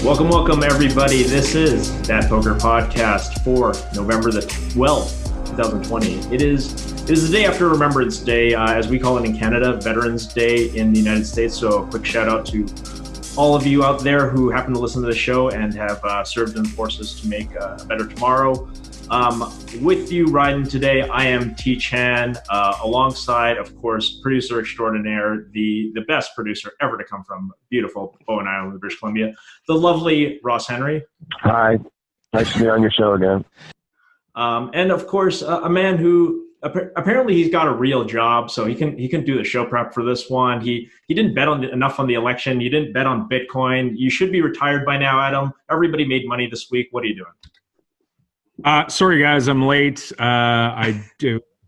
Welcome, everybody. This is DAT Poker Podcast for November the 12th, 2020. It is the day after Remembrance Day, as we call it in Canada, Veterans Day in the United States. So a quick shout out to all of you out there who happen to listen to the show and have served in the forces to make a better tomorrow. With you riding today, I am T. Chan, alongside, of course, producer extraordinaire, the best producer ever to come from beautiful Bowen Island, British Columbia, the lovely Ross Henry. Hi, nice to be on your show again. And of course, a man who apparently he's got a real job, so he can do the show prep for this one. He didn't bet enough on the election. You didn't bet on Bitcoin. You should be retired by now, Adam. Everybody made money this week. What are you doing? Sorry guys, I'm late. I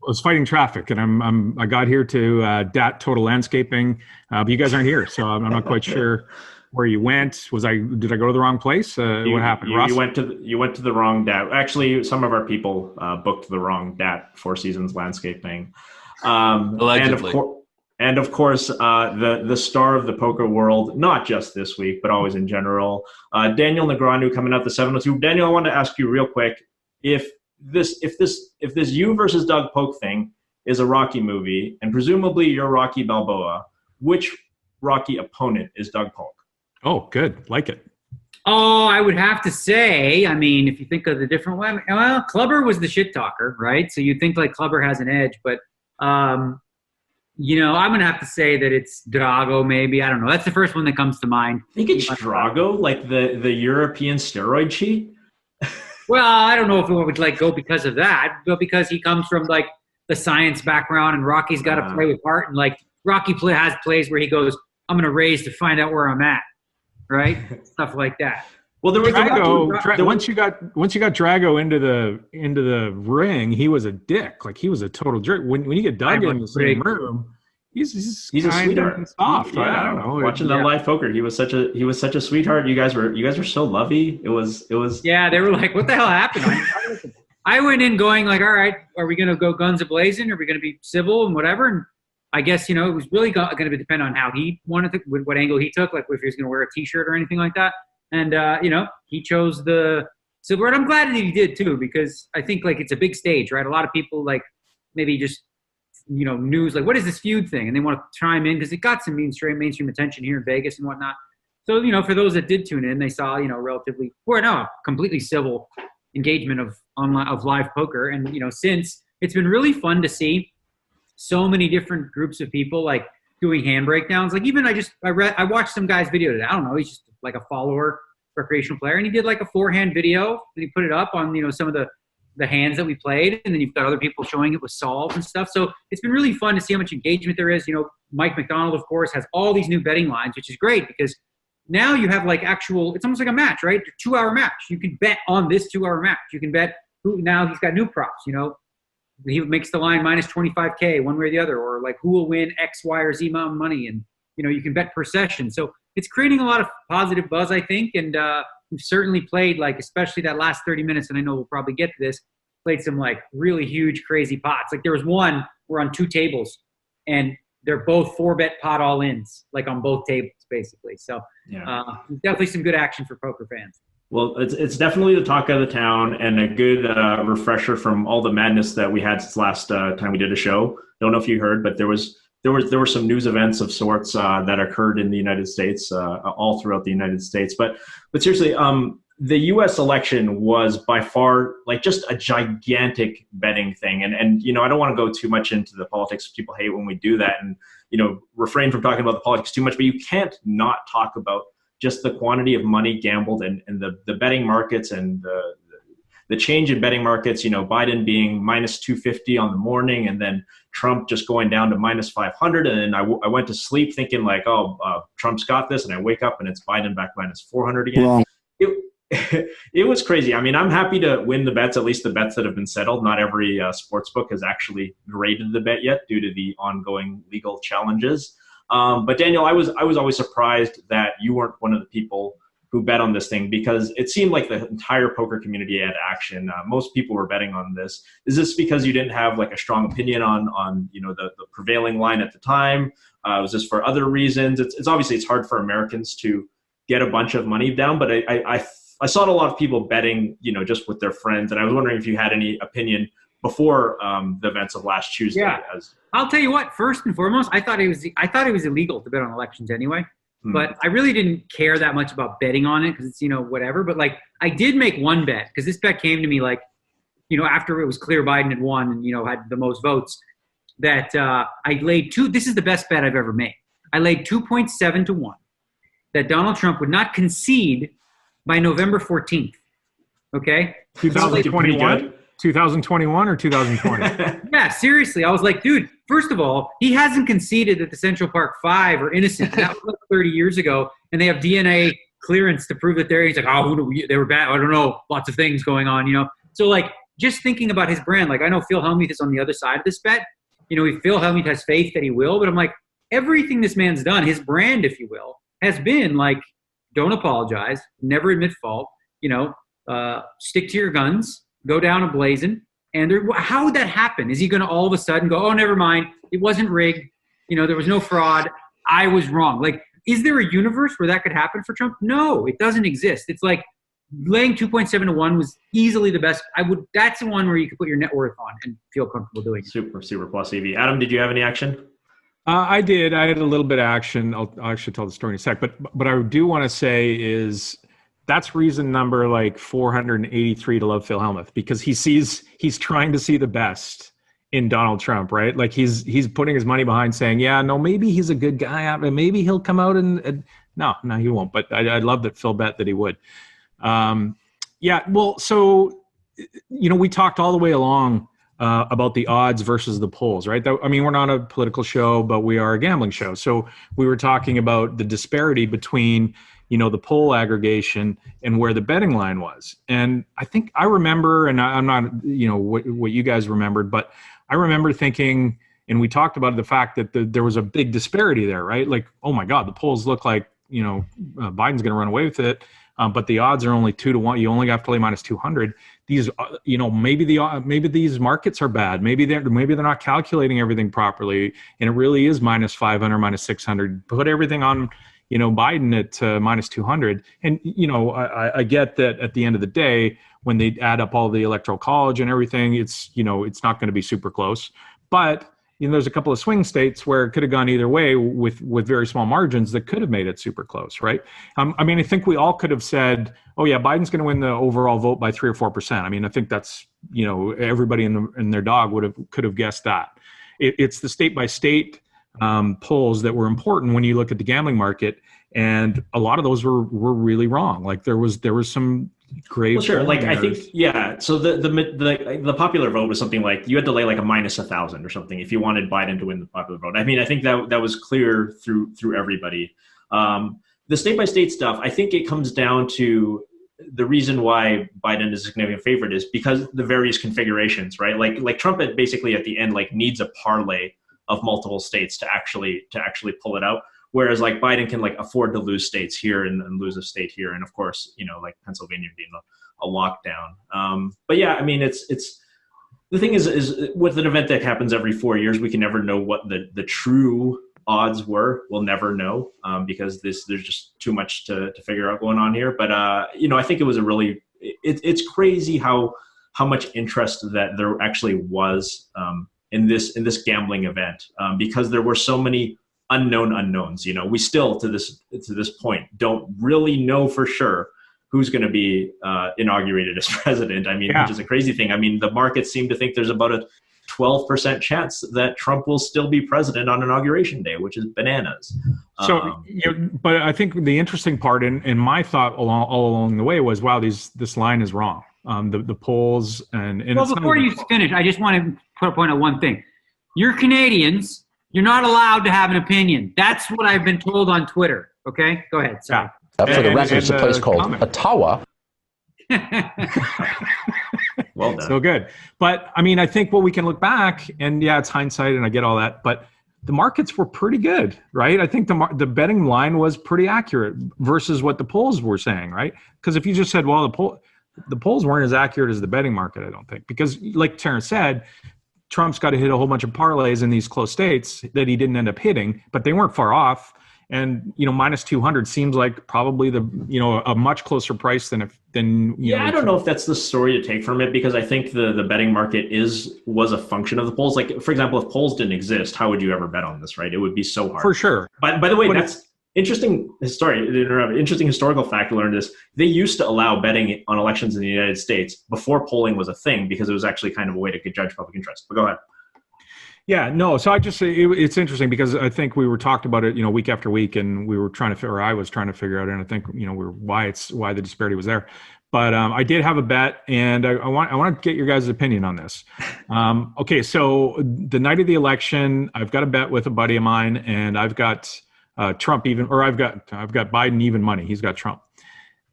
was fighting traffic, and I got here to DAT Total Landscaping, but you guys aren't here, so I'm not quite sure where you went. Did I go to the wrong place? What happened? You went to the wrong DAT. Actually, some of our people booked the wrong DAT, Four Seasons Landscaping. Allegedly. And of course, the star of the poker world, not just this week, but always in general, Daniel Negreanu coming out the 702. Daniel, I wanted to ask you real quick, if this you versus Doug Polk thing is a Rocky movie, and presumably you're Rocky Balboa, which Rocky opponent is Doug Polk? Oh, good. Like it. Oh, I would have to say, I mean, if you think of the different way, well, Clubber was the shit talker, right? So you'd think like Clubber has an edge, but, I'm going to have to say that it's Drago, maybe. I don't know. That's the first one that comes to mind. I think it's Drago, like the European steroid cheat? Well, I don't know if it would go because of that, but because he comes from like the science background, and Rocky's got to play with heart, and like Rocky has plays where he goes, "I'm going to raise to find out where I'm at," right? Stuff like that. Well, there was Drago. Once you got Drago into the ring, he was a dick. Like, he was a total jerk. When you get Doug in the same room, he's a sweetheart. Soft. Yeah, I don't know. Watching that live poker, he was such a sweetheart. You guys were so lovey. It was. Yeah, they were like, "What the hell happened?" I went in going like, "All right, are we going to go guns a-blazing? Are we going to be civil and whatever?" And I guess it was really going to depend on how he wanted to, what angle he took, like if he was going to wear a T-shirt or anything like that. And he chose the silver. And I'm glad that he did too, because I think like it's a big stage, right? A lot of people like maybe just news like, what is this feud thing? And they want to chime in because it got some mainstream attention here in Vegas and whatnot. So, for those that did tune in, they saw, completely civil engagement of live poker. And, since it's been really fun to see so many different groups of people like doing hand breakdowns. Like even I watched some guy's video today. I don't know. He's just like a follower, recreational player. And he did like a 4-hand video and he put it up on, some of the hands that we played, and then you've got other people showing it with solves and stuff. So it's been really fun to see how much engagement there is. Mike McDonald, of course, has all these new betting lines, which is great because now you have like it's almost like a match, right? A 2-hour match. You can bet on this 2-hour match. You can bet now he's got new props, he makes the line minus 25K one way or the other, or like who will win X, Y, or Z amount of money. And, you can bet per session. So it's creating a lot of positive buzz, I think. And, we've certainly played, like, especially that last 30 minutes, and I know we'll probably get to this, played some, like, really huge, crazy pots. Like, there was one, we're on 2 tables, and they're both 4-bet pot all-ins, like, on both tables, basically. So, definitely some good action for poker fans. Well, it's definitely the talk of the town and a good refresher from all the madness that we had since last time we did a show. Don't know if you heard, but there were some news events of sorts that occurred in the United States, all throughout the United States. But seriously, the U.S. election was by far like just a gigantic betting thing. And I don't want to go too much into the politics. People hate when we do that, and refrain from talking about the politics too much. But you can't not talk about just the quantity of money gambled and the betting markets and the change in betting markets, Biden being minus 250 on the morning, and then Trump just going down to minus 500. And then I went to sleep thinking like, Trump's got this. And I wake up and it's Biden back minus 400 again. Wow. It was crazy. I mean, I'm happy to win the bets, at least the bets that have been settled. Not every sports book has actually graded the bet yet due to the ongoing legal challenges. But Daniel, I was always surprised that you weren't one of the people who bet on this thing, because it seemed like the entire poker community had action. Most people were betting on this. Is this because you didn't have like a strong opinion on the prevailing line at the time? Was this for other reasons? It's obviously it's hard for Americans to get a bunch of money down, but I saw a lot of people betting, just with their friends. And I was wondering if you had any opinion before the events of last Tuesday. Yeah. I'll tell you what, first and foremost, I thought it was illegal to bet on elections anyway. But I really didn't care that much about betting on it because it's, whatever. But like I did make one bet because this bet came to me like, after it was clear Biden had won and, had the most votes, that I laid this is the best bet I've ever made. I laid 2.7 to 1 that Donald Trump would not concede by November 14th. Okay? 2021? 2021 or 2020? Yeah, seriously. I was like, dude, first of all, he hasn't conceded that the Central Park Five are innocent. That was like 30 years ago, and they have DNA clearance to prove that they're. He's like, they were bad. I don't know. Lots of things going on, So, like, just thinking about his brand, like, I know Phil Hellmuth is on the other side of this bet. Phil Hellmuth has faith that he will, but I'm like, everything this man's done, his brand, if you will, has been like, don't apologize, never admit fault, stick to your guns, go down a blazing. And how would that happen? Is he going to all of a sudden go, oh, never mind, it wasn't rigged, there was no fraud, I was wrong? Like, is there a universe where that could happen for Trump? No, it doesn't exist. It's like laying 2.7 to 1 was easily the best. That's the one where you could put your net worth on and feel comfortable doing it. Super, super plus EV. Adam, did you have any action? I did. I had a little bit of action. I'll actually tell the story in a sec. But I do want to say is that's reason number like 483 to love Phil Hellmuth, because he's trying to see the best in Donald Trump, right? Like he's putting his money behind saying, yeah, no, maybe he's a good guy, and maybe he'll come out and no, he won't. But I love that Phil bet that he would. Yeah, well, so we talked all the way along about the odds versus the polls, right? We're not a political show, but we are a gambling show. So we were talking about the disparity between, the poll aggregation and where the betting line was. And I think I remember, and I'm not, what you guys remembered, but I remember thinking, and we talked about the fact that there was a big disparity there, right? Like, oh my God, the polls look like, Biden's going to run away with it. But the odds are only 2 to 1. You only have to play minus 200. These, maybe these markets are bad. Maybe they're not calculating everything properly, and it really is minus 500, minus 600. Put everything on, Biden at minus 200. And I get that at the end of the day, when they add up all the electoral college and everything, it's not going to be super close. But there's a couple of swing states where it could have gone either way with very small margins that could have made it super close, right? I think we all could have said, oh yeah, Biden's going to win the overall vote by 3 or 4%. I think that's, everybody in their dog could have guessed that. It's the state by state polls that were important when you look at the gambling market, and a lot of those were really wrong. Like there was some grave. Well, sure. Like I think, yeah. So the popular vote was something like you had to lay like a minus 1,000 or something if you wanted Biden to win the popular vote. I think that was clear through everybody. The state by state stuff, I think it comes down to the reason why Biden is a significant favorite is because the various configurations, right? Like Trump basically at the end needs a parlay of multiple states to actually pull it out. Whereas like Biden can afford to lose states here and lose a state here. And of course, like Pennsylvania being a lockdown. But yeah, it's the thing is with an event that happens every 4 years, we can never know what the true odds were. We'll never know because there's just too much to figure out going on here. But, I think it was it's crazy how much interest that there actually was in this gambling event because there were so many unknown unknowns. We still to this point don't really know for sure who's going to be inaugurated as president. Which is a crazy thing. The markets seem to think there's about a 12% chance that Trump will still be president on Inauguration Day, which is bananas. So, but I think the interesting part in my thought all along the way was, wow, this line is wrong. The polls and well, before you finish, I just want to put a point on one thing. You're Canadians. You're not allowed to have an opinion. That's what I've been told on Twitter. Okay, go ahead. Sorry. For the record, it's a place called Ottawa. Well done. So good. But I think what we can look back, and yeah, it's hindsight, and I get all that, but the markets were pretty good, right? I think the betting line was pretty accurate versus what the polls were saying, right? Because if you just said, well, the polls weren't as accurate as the betting market, I don't think, because like Terrence said, Trump's got to hit a whole bunch of parlays in these close states that he didn't end up hitting, but they weren't far off. And, minus 200 seems like probably a much closer price than I don't know if that's the story to take from it, because I think the betting market was a function of the polls. Like, for example, if polls didn't exist, how would you ever bet on this, right? It would be so hard. For sure. By the way, that's interesting. Interesting historical fact to learn this. They used to allow betting on elections in the United States before polling was a thing, because it was actually kind of a way to judge public interest. But go ahead. Yeah, no. So I just say it's interesting because I think we were talked about it, week after week, and we were I was trying to figure out, and I think why the disparity was there. But I did have a bet, and I want to get your guys' opinion on this. Okay, so the night of the election, I've got a bet with a buddy of mine, and I've got Trump I've got Biden even money. He's got Trump.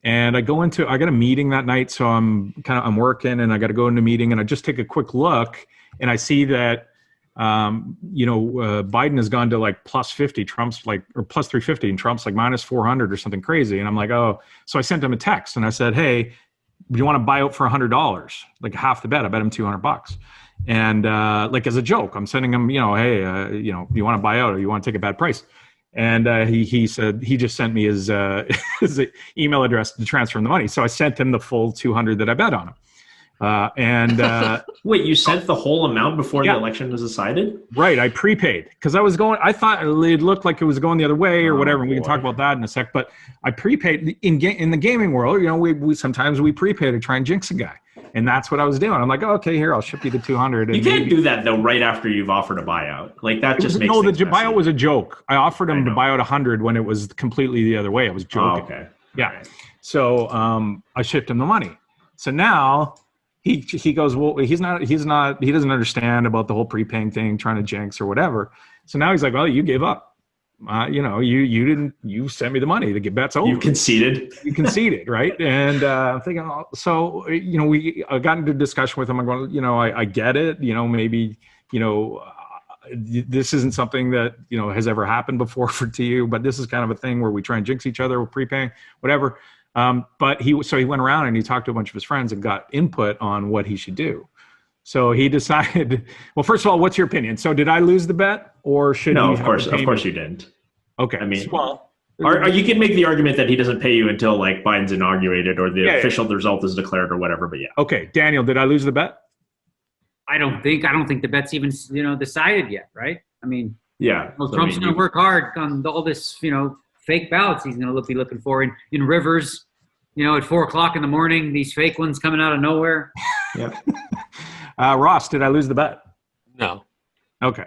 And I got a meeting that night, so I'm working, and I got to go into a meeting, and I just take a quick look, and I see that Biden has gone to like plus 50, Trump's like, or plus 350, and Trump's like minus 400 or something crazy. And I'm like, oh, so I sent him a text and I said, hey, do you want to buy out for $100? Like half the bet. I bet him $200. And like as a joke, I'm sending him, hey, do you want to buy out or you want to take a bad price? And he said he just sent me his email address to transfer him the money. So I sent him the full 200 that I bet on him. Wait, you sent the whole amount before the election was decided? Right. I prepaid because I thought it looked like it was going the other way or whatever. And we can talk about that in a sec, but I prepaid in the gaming world. We sometimes we prepay to try and jinx a guy. And that's what I was doing. I'm like, oh, okay, here, I'll ship you the 200. You can't do that though, right after you've offered a buyout. Like that just makes the buyout was a joke. I offered him to buy out 100 when it was completely the other way. I was joking. Oh, okay. Yeah. Right. So I shipped him the money. So now he goes, well, he doesn't understand about the whole prepaying thing, trying to jinx or whatever. So now he's like, well, you gave up. You sent me the money to get bets over. You conceded. You conceded, right? And I'm thinking, we got into a discussion with him. I'm going, I get it. Maybe, this isn't something that, has ever happened before to you, but this is kind of a thing where we try and jinx each other with prepaying, whatever. But he went around and he talked to a bunch of his friends and got input on what he should do. So he decided, well, first of all, what's your opinion? So did I lose the bet or should No, of course you didn't. Okay. I mean, or you can make the argument that he doesn't pay you until like Biden's inaugurated or the official result is declared or whatever, but yeah. Okay. Daniel, did I lose the bet? I don't think the bet's even, decided yet, right? I mean, yeah. Well, Trump's going to work hard on all this, fake ballots he's going to be looking for in Rivers, at 4:00 in the morning, these fake ones coming out of nowhere. Yeah. Ross, did I lose the bet? No. Okay.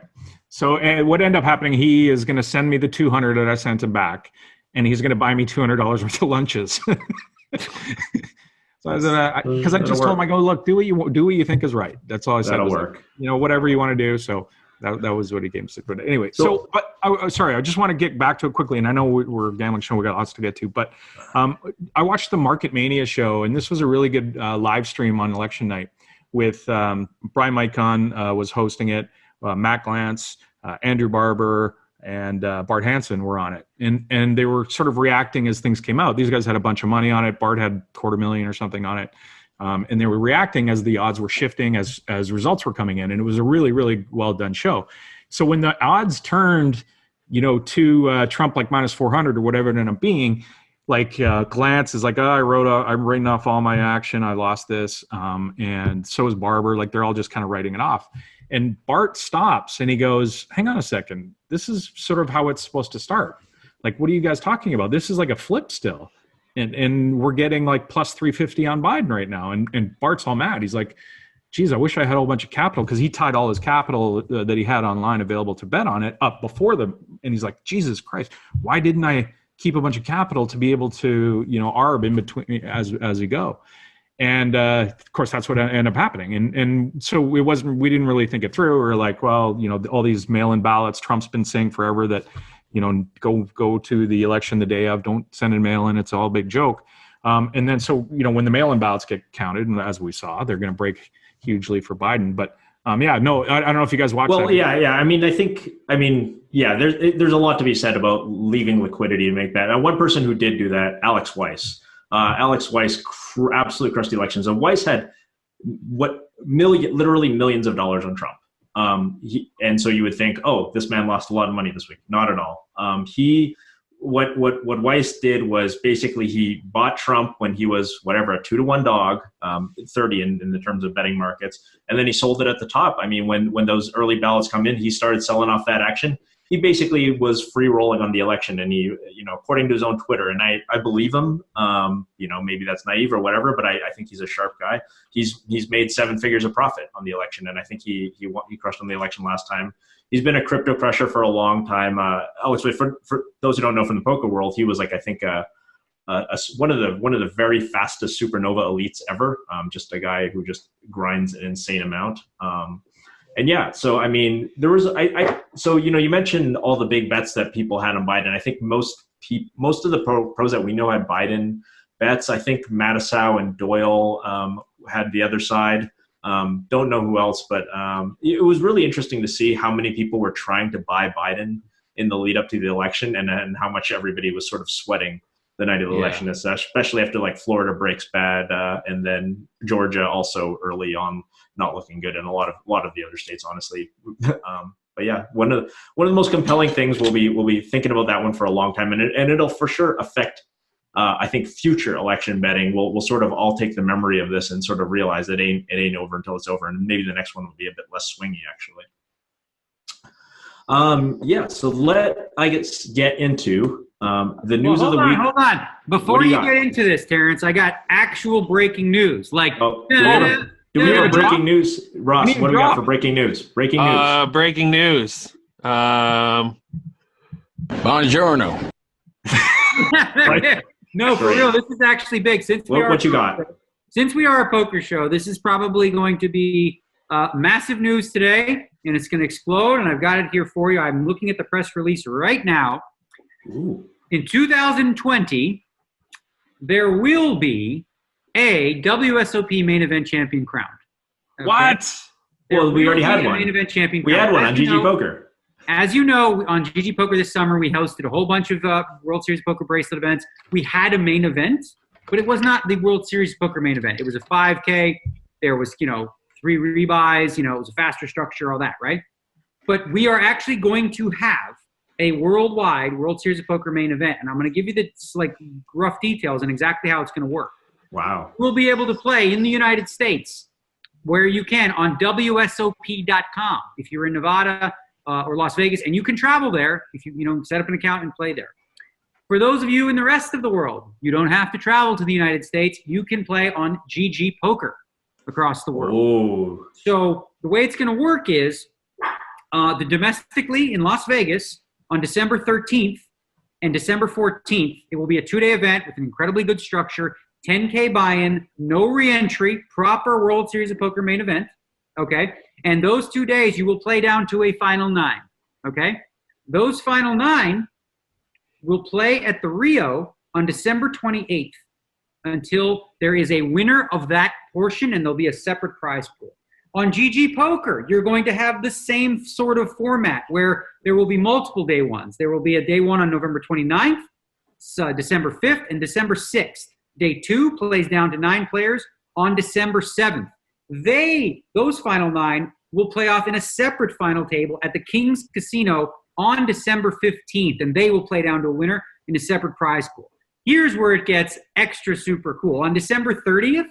So what ended up happening, he is going to send me the 200 that I sent him back, and he's going to buy me $200 worth of lunches. So I said, because I just told him, I go, look, do what you think is right. That's all I said. That'll work. Like, whatever you want to do. So that was what he gave me. But anyway, sorry, I just want to get back to it quickly. And I know we're a gambling show. We got lots to get to. But I watched the Market Mania show, and this was a really good live stream on election night with Brian Micon was hosting it. Matt Glantz, Andrew Barber, and Bart Hansen were on it. And they were sort of reacting as things came out. These guys had a bunch of money on it. Bart had $250,000 or something on it. And they were reacting as the odds were shifting, as results were coming in. And it was a really, really well done show. So when the odds turned, to Trump like minus 400 or whatever it ended up being, like Glantz is like, I'm writing off all my action. I lost this. And so is Barber. Like they're all just kind of writing it off. And Bart stops and he goes, hang on a second. This is sort of how it's supposed to start. Like, what are you guys talking about? This is like a flip still. And we're getting like plus 350 on Biden right now. And Bart's all mad. He's like, geez, I wish I had a whole bunch of capital, because he tied all his capital that he had online available to bet on it up before and he's like, Jesus Christ, why didn't I keep a bunch of capital to be able to, arb in between as we go? And of course, that's what ended up happening. And so we didn't really think it through. We were like, well, all these mail-in ballots, Trump's been saying forever that, go to the election the day of, don't send in mail-in. It's all a big joke. And then, so, when the mail-in ballots get counted, and as we saw, they're going to break hugely for Biden. But I don't know if you guys watched that. Well, yeah. I mean, there's a lot to be said about leaving liquidity to make that. And one person who did do that, Alex Weiss. Alex Weiss absolutely crushed the elections. And Weiss had literally millions of dollars on Trump. And so you would think, oh, this man lost a lot of money this week. Not at all. He what Weiss did was basically he bought Trump when he was whatever, a 2-to-1 dog, 30 in the terms of betting markets, and then he sold it at the top. I mean, when those early ballots come in, he started selling off that action. He basically was free rolling on the election, and he, according to his own Twitter, and I believe him. Maybe that's naive or whatever, but I think he's a sharp guy. He's made 7 figures of profit on the election, and I think he crushed on the election last time. He's been a crypto crusher for a long time. For those who don't know from the poker world, he was like, I think, one of the very fastest supernova elites ever. Just a guy who just grinds an insane amount. And yeah, so I mean, there was so you mentioned all the big bets that people had on Biden. I think most of the pros that we know had Biden bets. I think Matisow and Doyle had the other side. Don't know who else, but it was really interesting to see how many people were trying to buy Biden in the lead up to the election, and how much everybody was sort of sweating the night of the election, especially after like Florida breaks bad, and then Georgia also early on not looking good, and a lot of the other states, honestly. But yeah, one of the most compelling things we'll be thinking about that one for a long time, and it'll for sure affect. I think future election betting will sort of all take the memory of this and sort of realize it ain't over until it's over, and maybe the next one will be a bit less swingy actually. So let I get into the news of the week. Hold on. Before you get into this, Terrence, I got actual breaking news. Like, do we have a breaking news, Ross? What do we got for breaking news? Breaking news. Buongiorno. Right. No, for real, this is actually big. Since we are a poker show, this is probably going to be massive news today, and it's going to explode, and I've got it here for you. I'm looking at the press release right now. Ooh. In 2020, there will be a WSOP main event champion crowned. Okay? What? Well, we already had one. Main event champion we crowned. had one on GG Poker. As you know, on GG Poker this summer, we hosted a whole bunch of World Series Poker bracelet events. We had a main event, but it was not the World Series Poker main event. It was a 5K. There was, 3 rebuys. It was a faster structure, all that, right? But we are actually going to have a worldwide World Series of Poker main event, and I'm going to give you the rough details and exactly how it's going to work. Wow. We'll be able to play in the United States where you can on WSOP.com if you're in Nevada or Las Vegas, and you can travel there if you set up an account and play there. For those of you in the rest of the world, you don't have to travel to the United States. You can play on GG Poker across the world. Oh. So the way it's going to work is domestically in Las Vegas on December 13th and December 14th, it will be a 2-day event with an incredibly good structure, 10K buy-in, no re-entry, proper World Series of Poker main event, okay? And those 2 days, you will play down to a final 9, okay? Those final 9 will play at the Rio on December 28th until there is a winner of that portion, and there'll be a separate prize pool. On GG Poker, you're going to have the same sort of format where there will be multiple day ones. There will be a day 1 on November 29th, December 5th, and December 6th. Day 2 plays down to 9 players on December 7th. Those final 9 will play off in a separate final table at the King's Casino on December 15th, and they will play down to a winner in a separate prize pool. Here's where it gets extra super cool. On December 30th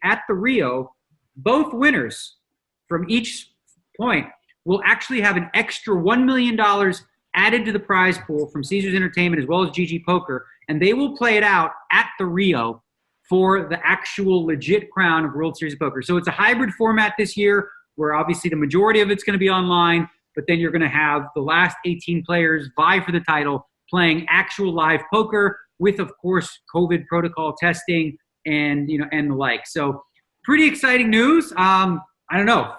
at the Rio, both winners from each point will actually have an extra $1 million added to the prize pool from Caesars Entertainment as well as GG Poker, and they will play it out at the Rio for the actual legit crown of World Series of Poker. So it's a hybrid format this year where obviously the majority of it's going to be online, but then you're going to have the last 18 players vie for the title playing actual live poker with, of course, COVID protocol testing and the like. So pretty exciting news. I don't know.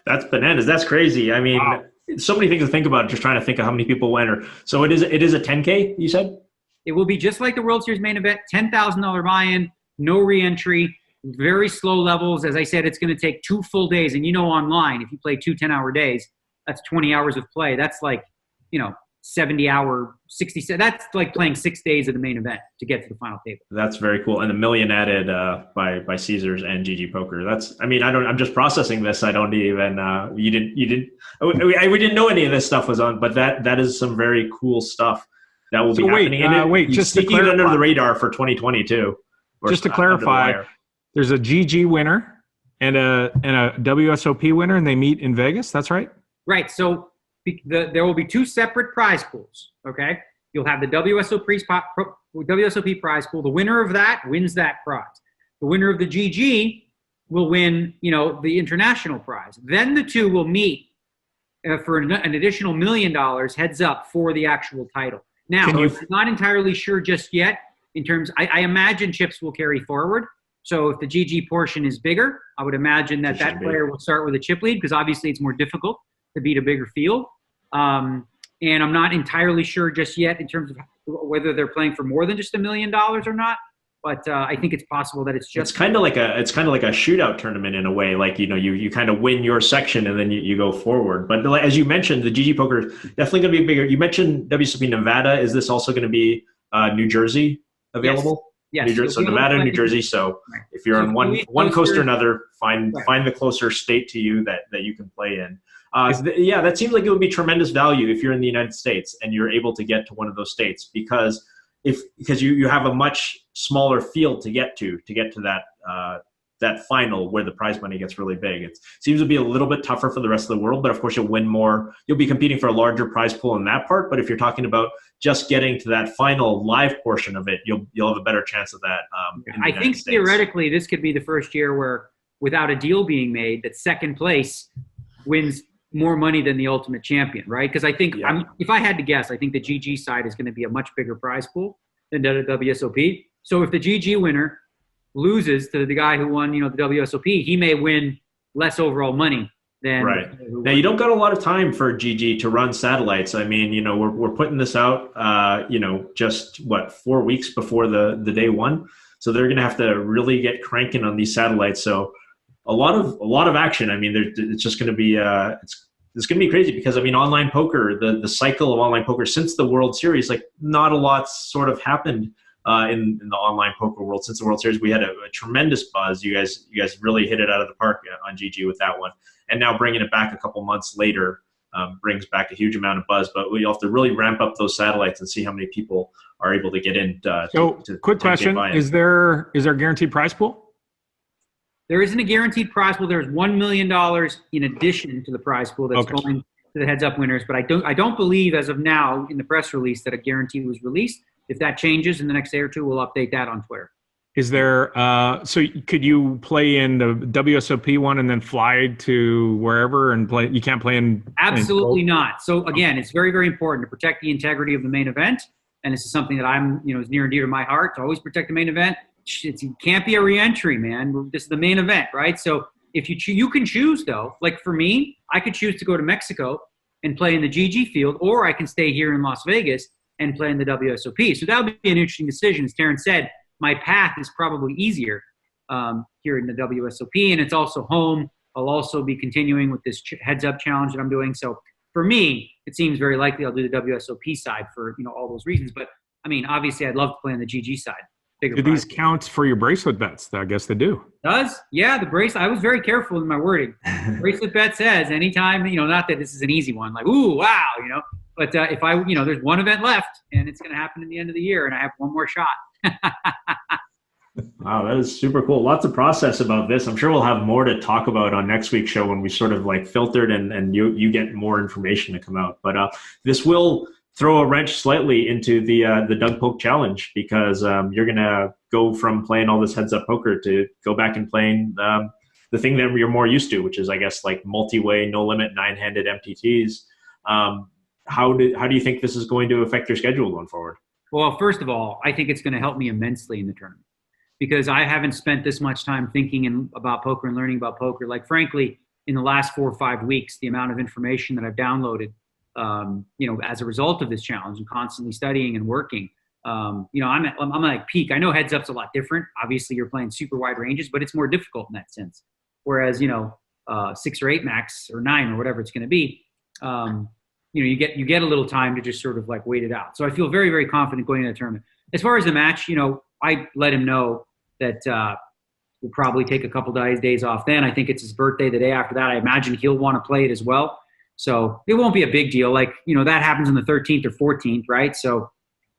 That's bananas. That's crazy. I mean, wow. So many things to think about. Just trying to think of how many people enter. So it is a 10K. You said it will be just like the World Series main event. $10,000 buy-in, no re-entry, very slow levels. As I said, it's going to take 2 full days. And online, if you play 2 10-hour days, that's 20 hours of play. That's like 70-hour, 60. That's like playing 6 days of the main event to get to the final table. That's very cool. And $1 million added by Caesars and GG Poker. I'm just processing this. I don't even, we didn't know any of this stuff was on, but that is some very cool stuff that will be happening. And just sneaking it under the radar for 2022. Just to clarify, there's a GG winner and a WSOP winner, and they meet in Vegas. That's right. Right. So there will be 2 separate prize pools. Okay. You'll have the WSOP prize pool. The winner of that wins that prize. The winner of the GG will win, the international prize. Then the 2 will meet for an additional $1 million heads up for the actual title. Now, I'm not entirely sure just yet in terms, I imagine chips will carry forward. So if the GG portion is bigger, I would imagine that player will start with a chip lead because obviously it's more difficult to beat a bigger field. And I'm not entirely sure just yet in terms of whether they're playing for more than just $1 million or not. But I think it's possible that it's kind of like a shootout tournament in a way. Like you kind of win your section and then you go forward. But as you mentioned, the GG Poker is definitely going to be bigger. You mentioned WSOP Nevada. Is this also going to be New Jersey available? Yes. So Nevada, New Jersey. So if you're on one coast or another, find the closer state to you that you can play in. That seems like it would be tremendous value if you're in the United States and you're able to get to one of those states because you have a much smaller field to get to that final where the prize money gets really big. It seems to be a little bit tougher for the rest of the world, but of course you'll win more. You'll be competing for a larger prize pool in that part. But if you're talking about just getting to that final live portion of it, you'll have a better chance of that. I think theoretically this could be the first year where, without a deal being made, that second place wins more money than the ultimate champion, right? Because I think if I had to guess, I think the GG side is going to be a much bigger prize pool than the WSOP. So if the GG winner loses to the guy who won, the WSOP, he may win less overall money than Now you don't got a lot of time for GG to run satellites. I mean, we're putting this out, just 4 weeks before the day one. So they're going to have to really get cranking on these satellites. So a lot of action. I mean, it's just going to be it's going to be crazy because online poker, the cycle of online poker since the World Series, like not a lot sort of happened in the online poker world since the World Series. We had a tremendous buzz. You guys really hit it out of the park on GG with that one, and now bringing it back a couple months later brings back a huge amount of buzz. But we have to really ramp up those satellites and see how many people are able to get in. Quick question: Is there a guaranteed prize pool? There isn't a guaranteed prize pool. There's $1 million in addition to the prize pool that's going to the heads-up winners. But I don't believe, as of now, in the press release that a guarantee was released. If that changes in the next day or two, we'll update that on Twitter. Is there so could you play in the WSOP one and then fly to wherever and play? You can't play in. Absolutely not. So again, it's very, very important to protect the integrity of the main event, and this is something that I'm is near and dear to my heart, to always protect the main event. It can't be a re-entry, man. This is the main event, right? So if you can choose, though. Like for me, I could choose to go to Mexico and play in the GG field, or I can stay here in Las Vegas and play in the WSOP. So that would be an interesting decision. As Terrence said, my path is probably easier here in the WSOP, and it's also home. I'll also be continuing with this heads-up challenge that I'm doing. So for me, it seems very likely I'll do the WSOP side for all those reasons. But obviously, I'd love to play on the GG side. Do these count for your bracelet bets? I guess they do. Does? Yeah, the bracelet. I was very careful in my wording. Bracelet bet says anytime, not that this is an easy one, like, ooh, wow, But if there's one event left and it's going to happen in the end of the year and I have one more shot. Wow, that is super cool. Lots of process about this. I'm sure we'll have more to talk about on next week's show when we sort of like filtered and you get more information to come out. But this will throw a wrench slightly into the Doug Polk challenge because you're going to go from playing all this heads-up poker to go back and playing the thing that you're more used to, which is, I guess, like multi-way, no-limit, 9-handed MTTs. How do you think this is going to affect your schedule going forward? Well, first of all, I think it's going to help me immensely in the tournament because I haven't spent this much time thinking about poker and learning about poker. Like, frankly, in the last 4 or 5 weeks, the amount of information that I've downloaded as a result of this challenge and constantly studying and working, I'm like peak. I know heads up's a lot different. Obviously you're playing super wide ranges, but it's more difficult in that sense. Whereas, 6 or 8 max or 9 or whatever it's going to be, you get a little time to just sort of like wait it out. So I feel very, very confident going into the tournament. As far as the match, I let him know that we'll probably take a couple days off then. I think it's his birthday the day after that. I imagine he'll want to play it as well. So it won't be a big deal. Like, that happens on the 13th or 14th, right? So,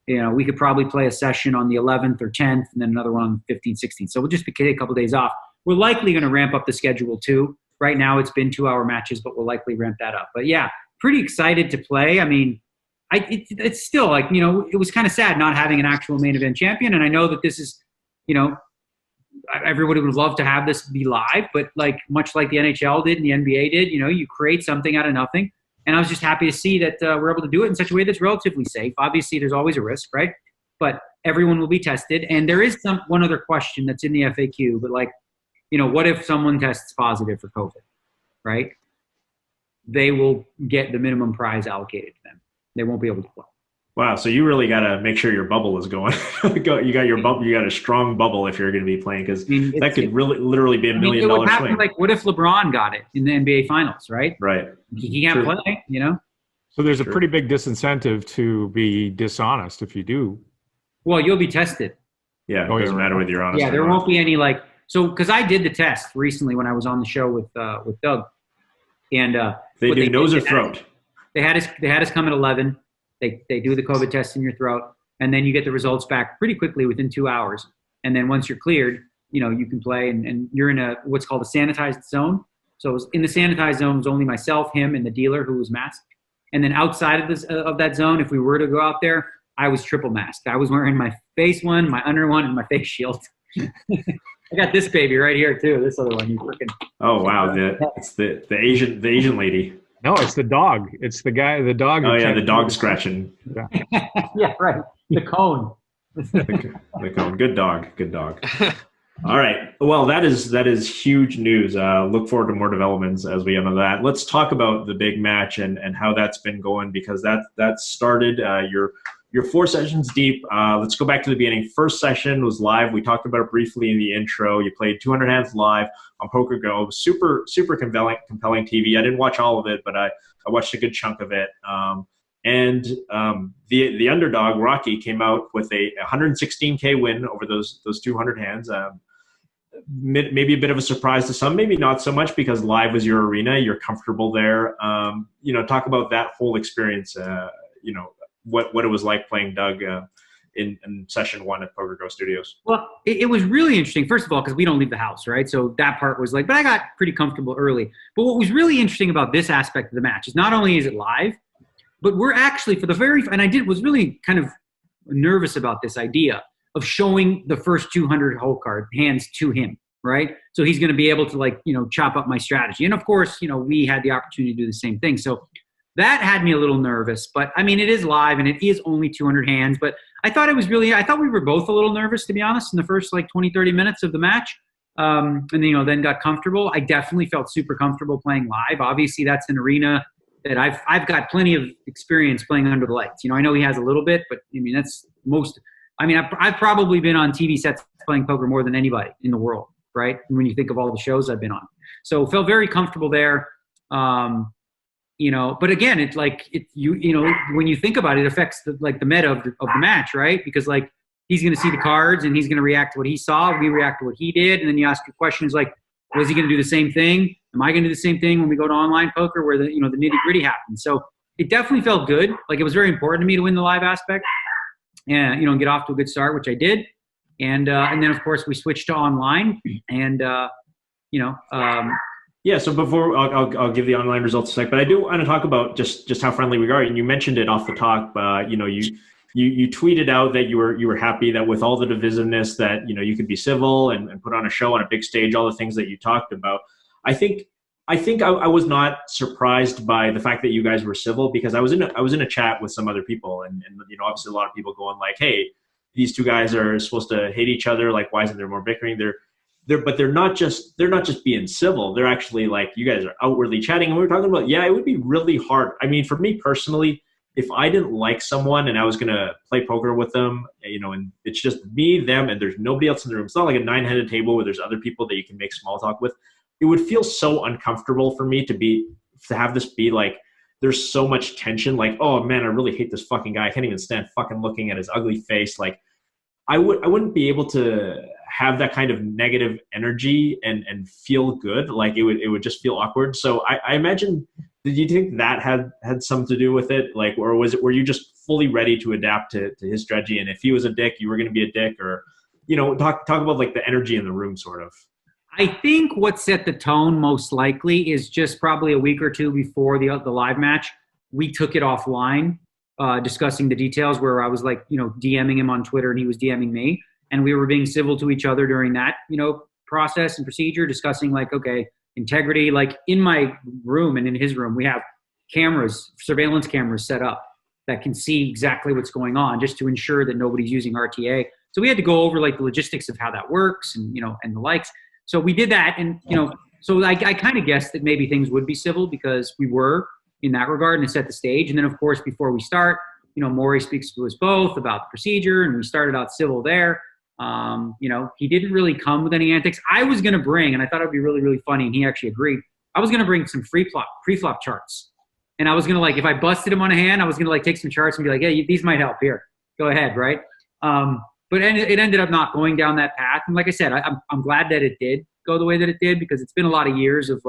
we could probably play a session on the 11th or 10th and then another one on the 15th, 16th. So we'll just take a couple days off. We're likely going to ramp up the schedule too. Right now it's been 2-hour matches, but we'll likely ramp that up. But yeah, pretty excited to play. I mean, it's still like, it was kind of sad not having an actual main event champion. And I know that this is, everybody would love to have this be live, but like much like the NHL did and the NBA did, you create something out of nothing. And I was just happy to see that we're able to do it in such a way that's relatively safe. Obviously, there's always a risk, right? But everyone will be tested. And there is one other question that's in the FAQ, but like, what if someone tests positive for COVID, right? They will get the minimum prize allocated to them. They won't be able to play. Wow, so you really got to make sure your bubble is going. You got your bubble. You got a strong bubble if you're going to be playing, because that could literally be a $1 million swing. Like, what if LeBron got it in the NBA Finals, right? Right. He can't play, So there's a pretty big disincentive to be dishonest if you do. Well, you'll be tested. Yeah, it doesn't matter whether you're honest. Yeah, there won't be any because I did the test recently when I was on the show with Doug, and they do nose or throat. They had us come at 11. They do the COVID test in your throat, and then you get the results back pretty quickly within 2 hours. And then once you're cleared, you can play, and you're in what's called a sanitized zone. So it was in the sanitized zone was only myself, him, and the dealer who was masked. And then outside of that zone, if we were to go out there, I was triple masked. I was wearing my face one, my under one, and my face shield. I got this baby right here too. This other one, you freaking. Oh wow! It's the Asian lady. No, it's the dog. It's the dog. Oh yeah, the dog scratching. Yeah, yeah, right. The cone. the cone. Good dog. Good dog. All right. Well, that is huge news. Look forward to more developments as we enter that. Let's talk about the big match and how that's been going, because that started. You're 4 sessions deep. Let's go back to the beginning. First session was live. We talked about it briefly in the intro. You played 200 hands live on Poker Go. Super compelling TV. I didn't watch all of it, but I watched a good chunk of it. The underdog, Rocky, came out with a 116K win over those 200 hands. Maybe a bit of a surprise to some, maybe not so much, because live was your arena. You're comfortable there. Talk about that whole experience. What it was like playing Doug in session 1 at Poker Go Studios. Well, it was really interesting, first of all, because we don't leave the house, right? So that part was but I got pretty comfortable early. But what was really interesting about this aspect of the match is not only is it live, but we're actually was really kind of nervous about this idea of showing the first 200 hole card hands to him, right? So he's going to be able to chop up my strategy. And of course, we had the opportunity to do the same thing. So that had me a little nervous, but I mean, it is live and it is only 200 hands, but I thought we were both a little nervous, to be honest, in the first 20, 30 minutes of the match. And then got comfortable. I definitely felt super comfortable playing live. Obviously that's an arena that I've got plenty of experience playing under the lights. I know he has a little bit, but I mean, I've probably been on TV sets playing poker more than anybody in the world, right? When you think of all the shows I've been on. So felt very comfortable there. But again, it's when you think about it, it affects the meta of the match, right? Because he's going to see the cards and he's going to react to what he saw. We react to what he did. And then you ask your questions was he going to do the same thing? Am I going to do the same thing when we go to online poker where the nitty gritty happens? So it definitely felt good. It was very important to me to win the live aspect and, get off to a good start, which I did. And then of course we switched to online and, Yeah, so before I'll give the online results in a sec, but I do want to talk about just how friendly we are. And you mentioned it off the top. You tweeted out that you were happy that with all the divisiveness that you could be civil and put on a show on a big stage, all the things that you talked about. I think I was not surprised by the fact that you guys were civil, because I was in a chat with some other people and obviously a lot of people going hey, these two guys are supposed to hate each other. Why isn't there more bickering? But they're not just being civil. They're actually you guys are outwardly chatting. And we were talking about, it would be really hard. I mean, for me personally, if I didn't like someone and I was going to play poker with them, and it's just me, them, and there's nobody else in the room. It's not like a 9-headed table where there's other people that you can make small talk with. It would feel so uncomfortable for me to have this be there's so much tension. Like, oh man, I really hate this fucking guy. I can't even stand fucking looking at his ugly face. Like, I wouldn't be able to have that kind of negative energy and feel good. Like, it would just feel awkward. So I imagine, did you think that had something to do with it? Like, or were you just fully ready to adapt to his strategy? And if he was a dick, you were going to be a dick, or, talk about like the energy in the room sort of. I think what set the tone most likely is just probably a week or two before the live match, we took it offline, discussing the details, where I was like, DMing him on Twitter and he was DMing me, and we were being civil to each other during that, process and procedure, discussing like, okay, integrity. Like in my room and in his room, we have surveillance cameras set up that can see exactly what's going on, just to ensure that nobody's using RTA. So we had to go over like the logistics of how that works and, and the likes. So we did that, and so I kind of guessed that maybe things would be civil because we were in that regard, and it set the stage. And then of course before we start, Maury speaks to us both about the procedure, and we started out civil there. He didn't really come with any antics. I was going to bring, and I thought it would be really, really funny, and he actually agreed. I was going to bring some pre-flop charts, and I was going to, like, if I busted him on a hand, I was going to like take some charts and be like, hey, these might help here. Go ahead, right? But it ended up not going down that path. And like I said, I'm glad that it did go the way that it did, because it's been a lot of years of,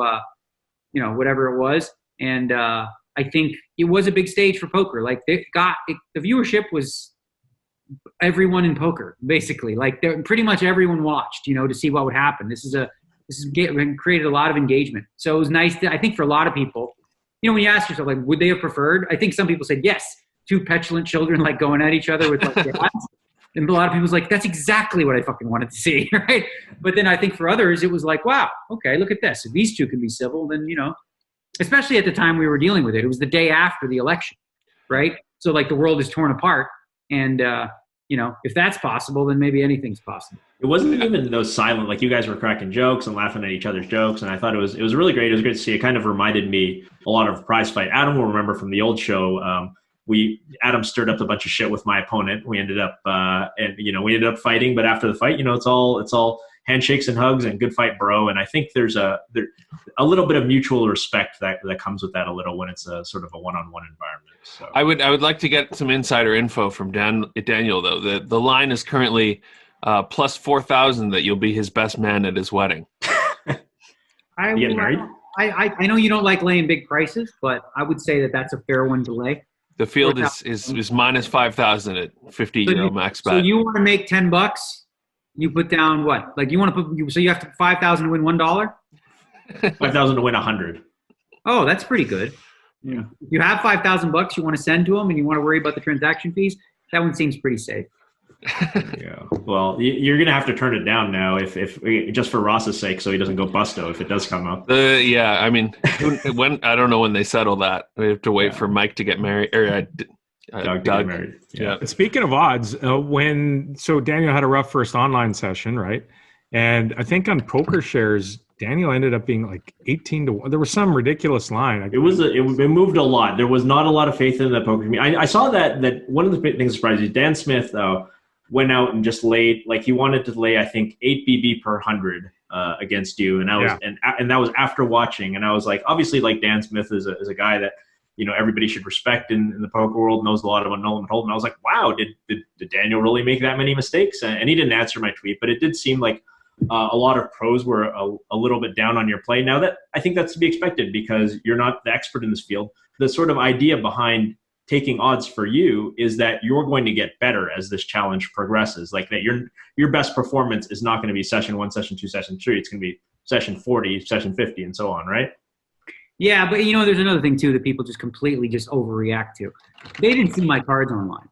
whatever it was. And I think it was a big stage for poker. Like the viewership was everyone in poker, basically. Like pretty much everyone watched, to see what would happen. This has created a lot of engagement. So it was nice I think for a lot of people, when you ask yourself, like, would they have preferred? I think some people said yes, two petulant children like going at each other with like their hands. And a lot of people was like, that's exactly what I fucking wanted to see, right? But then I think for others, it was like, wow, okay, look at this. If these two can be civil, then, especially at the time we were dealing with it. It was the day after the election, right? So, like, the world is torn apart. And, if that's possible, then maybe anything's possible. It wasn't even those silent, like, you guys were cracking jokes and laughing at each other's jokes. And I thought it was really great. It was great to see. It kind of reminded me a lot of Prize Fight. Adam will remember from the old show, Adam stirred up a bunch of shit with my opponent. We ended up, fighting. But after the fight, it's all handshakes and hugs and good fight, bro. And I think there's a little bit of mutual respect that comes with that a little when it's a sort of a one-on-one environment. So I would like to get some insider info from Daniel though. The line is currently plus 4,000 that you'll be his best man at his wedding. You getting married? I know you don't like laying big prices, but I would say that that's a fair one to lay. The field is minus 5,000 at 50 euro max bet. So you want to make $10? You put down what? Like you want to put? So you have to 5,000 to win $1. 5,000 to win 100. Oh, that's pretty good. Yeah. If you have $5,000 you want to send to them, and you want to worry about the transaction fees, that one seems pretty safe. Yeah. Well, you're gonna have to turn it down now, if just for Ross's sake, so he doesn't go busto if it does come up. Yeah. I mean, when I don't know when they settle that. We have to wait for Mike to get married, or Doug to get married. Yeah. Speaking of odds, so Daniel had a rough first online session, right? And I think on Poker Shares, Daniel ended up being like 18 to 1. There was some ridiculous line. It moved a lot. There was not a lot of faith in the poker community. I saw that one of the things that surprised me, Dan Smith went out and just laid, like, he wanted to lay, I think, 8 BB per 100 against you, and and that was after watching, and I was like, obviously, like, Dan Smith is a guy that everybody should respect in the poker world, knows a lot about Nolan Holt, and I was like, wow, did Daniel really make that many mistakes? And he didn't answer my tweet, but it did seem like a lot of pros were a little bit down on your play. Now, that I think that's to be expected because you're not the expert in this field. The sort of idea behind taking odds for you is that you're going to get better as this challenge progresses. Like, that your best performance is not going to be session 1, session 2, session 3. It's going to be session 40, session 50, and so on, right? Yeah, but there's another thing too that people just completely just overreact to. They didn't see my cards online,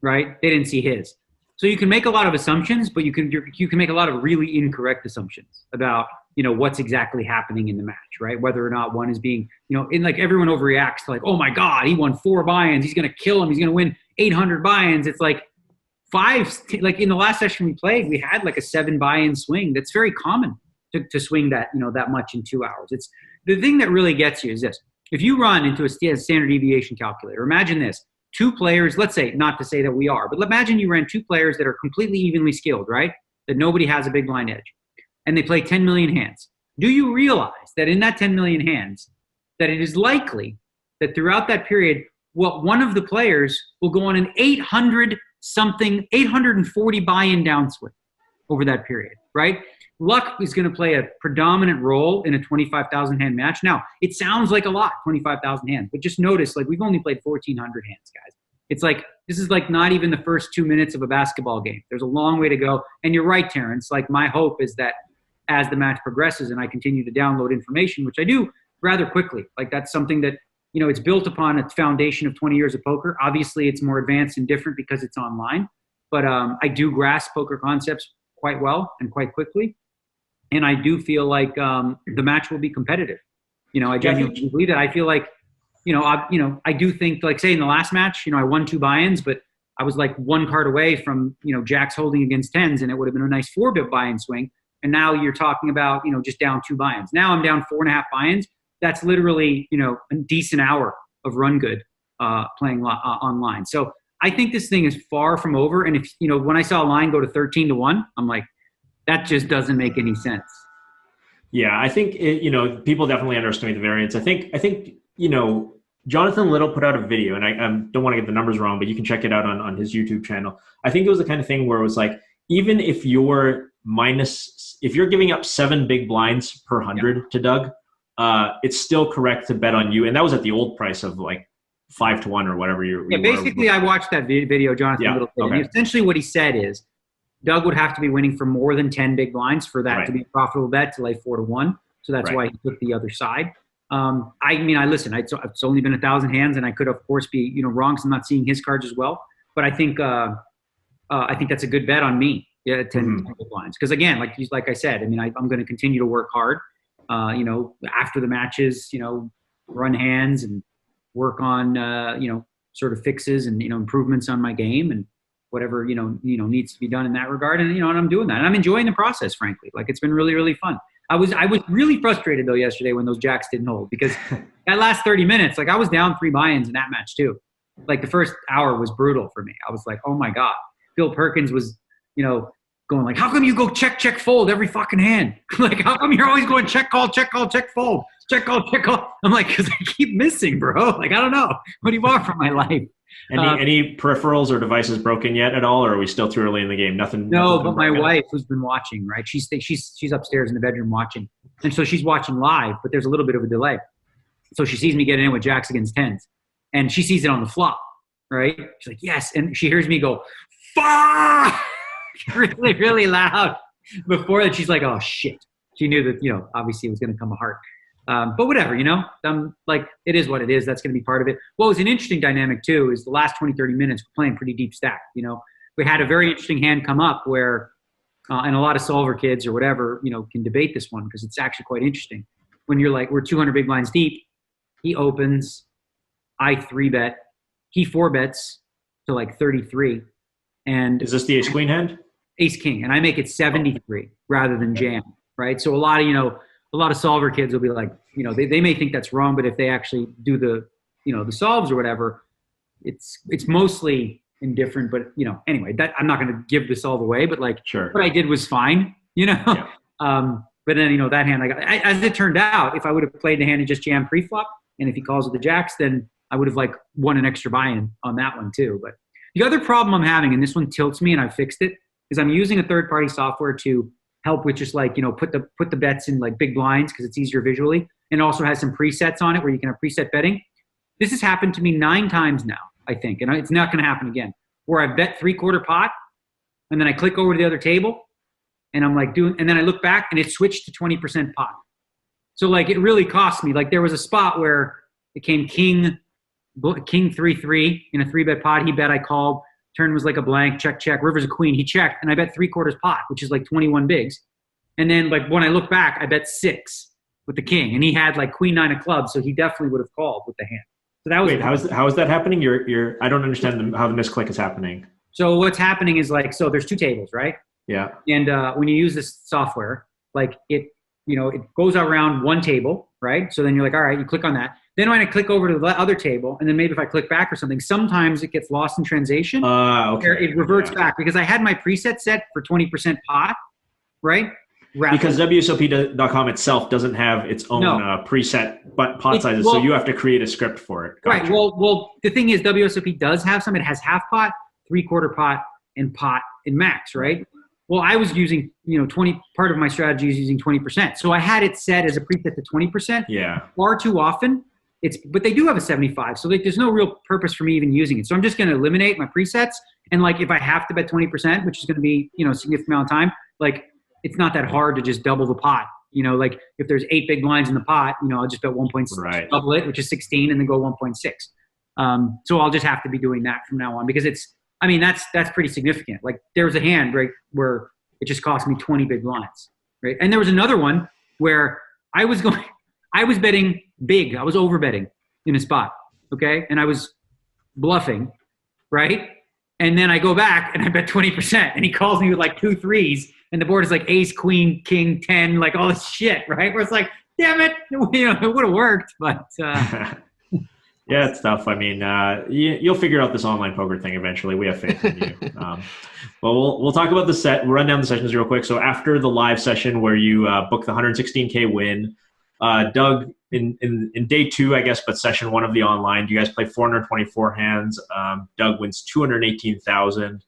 right? They didn't see his. So you can make a lot of assumptions, but you can make a lot of really incorrect assumptions about what's exactly happening in the match, right? Whether or not one is being in, like, everyone overreacts to, like, oh my God, he won 4 buy-ins, he's gonna kill him, he's gonna win 800 buy-ins. It's like 5, like in the last session we played, we had like a 7 buy-in swing. That's very common to swing that that much in 2 hours. It's the thing that really gets you is this: if you run into a standard deviation calculator, imagine this. 2 players, let's say, not to say that we are, but imagine you ran 2 players that are completely evenly skilled, right? That nobody has a big blind edge. And they play 10 million hands. Do you realize that in that 10 million hands, that it is likely that throughout that period, one of the players will go on an 840 buy-in downswing over that period, right? Luck is going to play a predominant role in a 25,000 hand match. Now, it sounds like a lot, 25,000 hands, but just notice, like, we've only played 1,400 hands, guys. It's like, this is like not even the first 2 minutes of a basketball game. There's a long way to go. And you're right, Terrence. Like, my hope is that as the match progresses and I continue to download information, which I do rather quickly, like, that's something that, you know, it's built upon a foundation of 20 years of poker. Obviously, it's more advanced and different because it's online. But I do grasp poker concepts quite well and quite quickly. And I do feel like the match will be competitive. You know, I genuinely believe that. I feel like, I do think, like, say in the last match, I won 2 buy-ins, but I was like 1 card away from, jacks holding against 10s, and it would have been a nice 4-bit buy-in swing. And now you're talking about, just down 2 buy-ins. Now I'm down 4.5 buy-ins. That's literally, a decent hour of run good playing online. So I think this thing is far from over. And if, when I saw a line go to 13-1, I'm like, that just doesn't make any sense. Yeah, I think people definitely underestimate the variance. I think Jonathan Little put out a video, and I don't want to get the numbers wrong, but you can check it out on his YouTube channel. I think it was the kind of thing where it was like, even if you're giving up 7 big blinds per 100 to Doug, it's still correct to bet on you. And that was at the old price of like 5-1 or whatever basically, I watched that video, Jonathan Little did. Okay. And essentially what he said is, Doug would have to be winning for more than 10 big blinds for that to be a profitable bet to lay 4-1. So that's why he took the other side. I listen. It's only been 1,000 hands, and I could, of course, be wrong because I'm not seeing his cards as well. But I think that's a good bet on me. 10 big blinds, because again, like I said, I'm going to continue to work hard. After the matches, run hands and work on sort of fixes and improvements on my game and whatever needs to be done in that regard, and and I'm doing that, and I'm enjoying the process, frankly. Like, it's been really, really fun. I was really frustrated though yesterday when those jacks didn't hold, because that last 30 minutes, like, I was down 3 buy-ins in that match too. Like, the first hour was brutal for me. I was like, oh my god. Phil Perkins was going like, how come you go check fold every fucking hand? Like, how come you're always going check call check fold, check call check call? I'm like, because I keep missing, bro. Like, I don't know, what do you want from my life? Any peripherals or devices broken yet at all, or are we still too early in the game? Nothing. No, but my wife, who's been watching, right? She's upstairs in the bedroom watching, and so she's watching live, but there's a little bit of a delay. So she sees me getting in with jacks against 10s, and she sees it on the flop, right? She's like, yes, and she hears me go, fuck, really, really loud. Before that, she's like, oh shit. She knew that obviously it was going to come a heart. But whatever, like, it is what it is. That's going to be part of it. What was an interesting dynamic too is the last 20, 30 minutes we're playing pretty deep stack. We had a very interesting hand come up where, and a lot of solver kids or whatever, can debate this one because it's actually quite interesting. When you're like, we're 200 big blinds deep, he opens, I 3-bet, he 4-bets to like 33. And is this the ace queen hand? Ace king, and I make it 73 rather than jam, right? So a lot of solver kids will be like, they may think that's wrong, but if they actually do the solves or whatever, it's mostly indifferent. But anyway, that I'm not going to give the solve away, but like, sure, what I did was fine, Yeah. But then that hand as it turned out, if I would have played the hand and just jammed pre-flop, and if he calls with the jacks, then I would have like won an extra buy-in on that one too. But the other problem I'm having, and this one tilts me, and I fixed it, is I'm using a third-party software to help with just like, put the bets in like big blinds because it's easier visually, and also has some presets on it where you can have preset betting. This has happened to me 9 times now, I think, and it's not going to happen again, where I bet 3/4 pot, and then I click over to the other table, and I'm like and then I look back and it switched to 20% pot. So like, it really cost me. Like, there was a spot where it came king 3-3 in a 3-bet pot. He bet, I called. Turn was like a blank, check, river's a queen. He checked, and I bet 3/4 pot, which is like 21 bigs. And then like, when I look back, I bet 6 with the king, and he had like queen 9 of clubs, so he definitely would have called with the hand. So that was. Wait, how is that happening? I don't understand how the misclick is happening. So what's happening is like, so there's 2 tables, right? Yeah. And when you use this software, like it goes around 1 table, right? So then you're like, all right, you click on that. Then when I click over to the other table, and then maybe if I click back or something, sometimes it gets lost in translation. Okay. It reverts back because I had my preset set for 20% pot, right? Because WSOP.com itself doesn't have its own preset pot sizes, so you have to create a script for it. Gotcha. Right. Well, the thing is, WSOP does have some. It has half pot, 3/4 pot, and pot and max, right? Well, I was using, 20. Part of my strategy is using 20%. So I had it set as a preset to 20%. Yeah. Far too often. But they do have a 75, so there's no real purpose for me even using it. So I'm just going to eliminate my presets, and if I have to bet 20%, which is going to be a significant amount of time, it's not that hard to just double the pot. If there's 8 big blinds in the pot, I'll just bet 1.6, double it, which is 16, and then go 1.6. So I'll just have to be doing that from now on because that's pretty significant. There was a hand right where it just cost me 20 big blinds, right? And there was another one where I was betting big. I was over betting in a spot, okay? And I was bluffing, right? And then I go back and I bet 20%, and he calls me with 2 threes, and the board is ace, queen, king, 10, all this shit, right? Where it's damn it, it would have worked, but. Yeah, it's tough. You'll figure out this online poker thing eventually. We have faith in you. But we'll talk about we'll run down the sessions real quick. So after the live session where you booked the 116K win, Doug, in day 2, I guess, but session 1 of the online, you guys play 424 hands. Doug wins 218,000.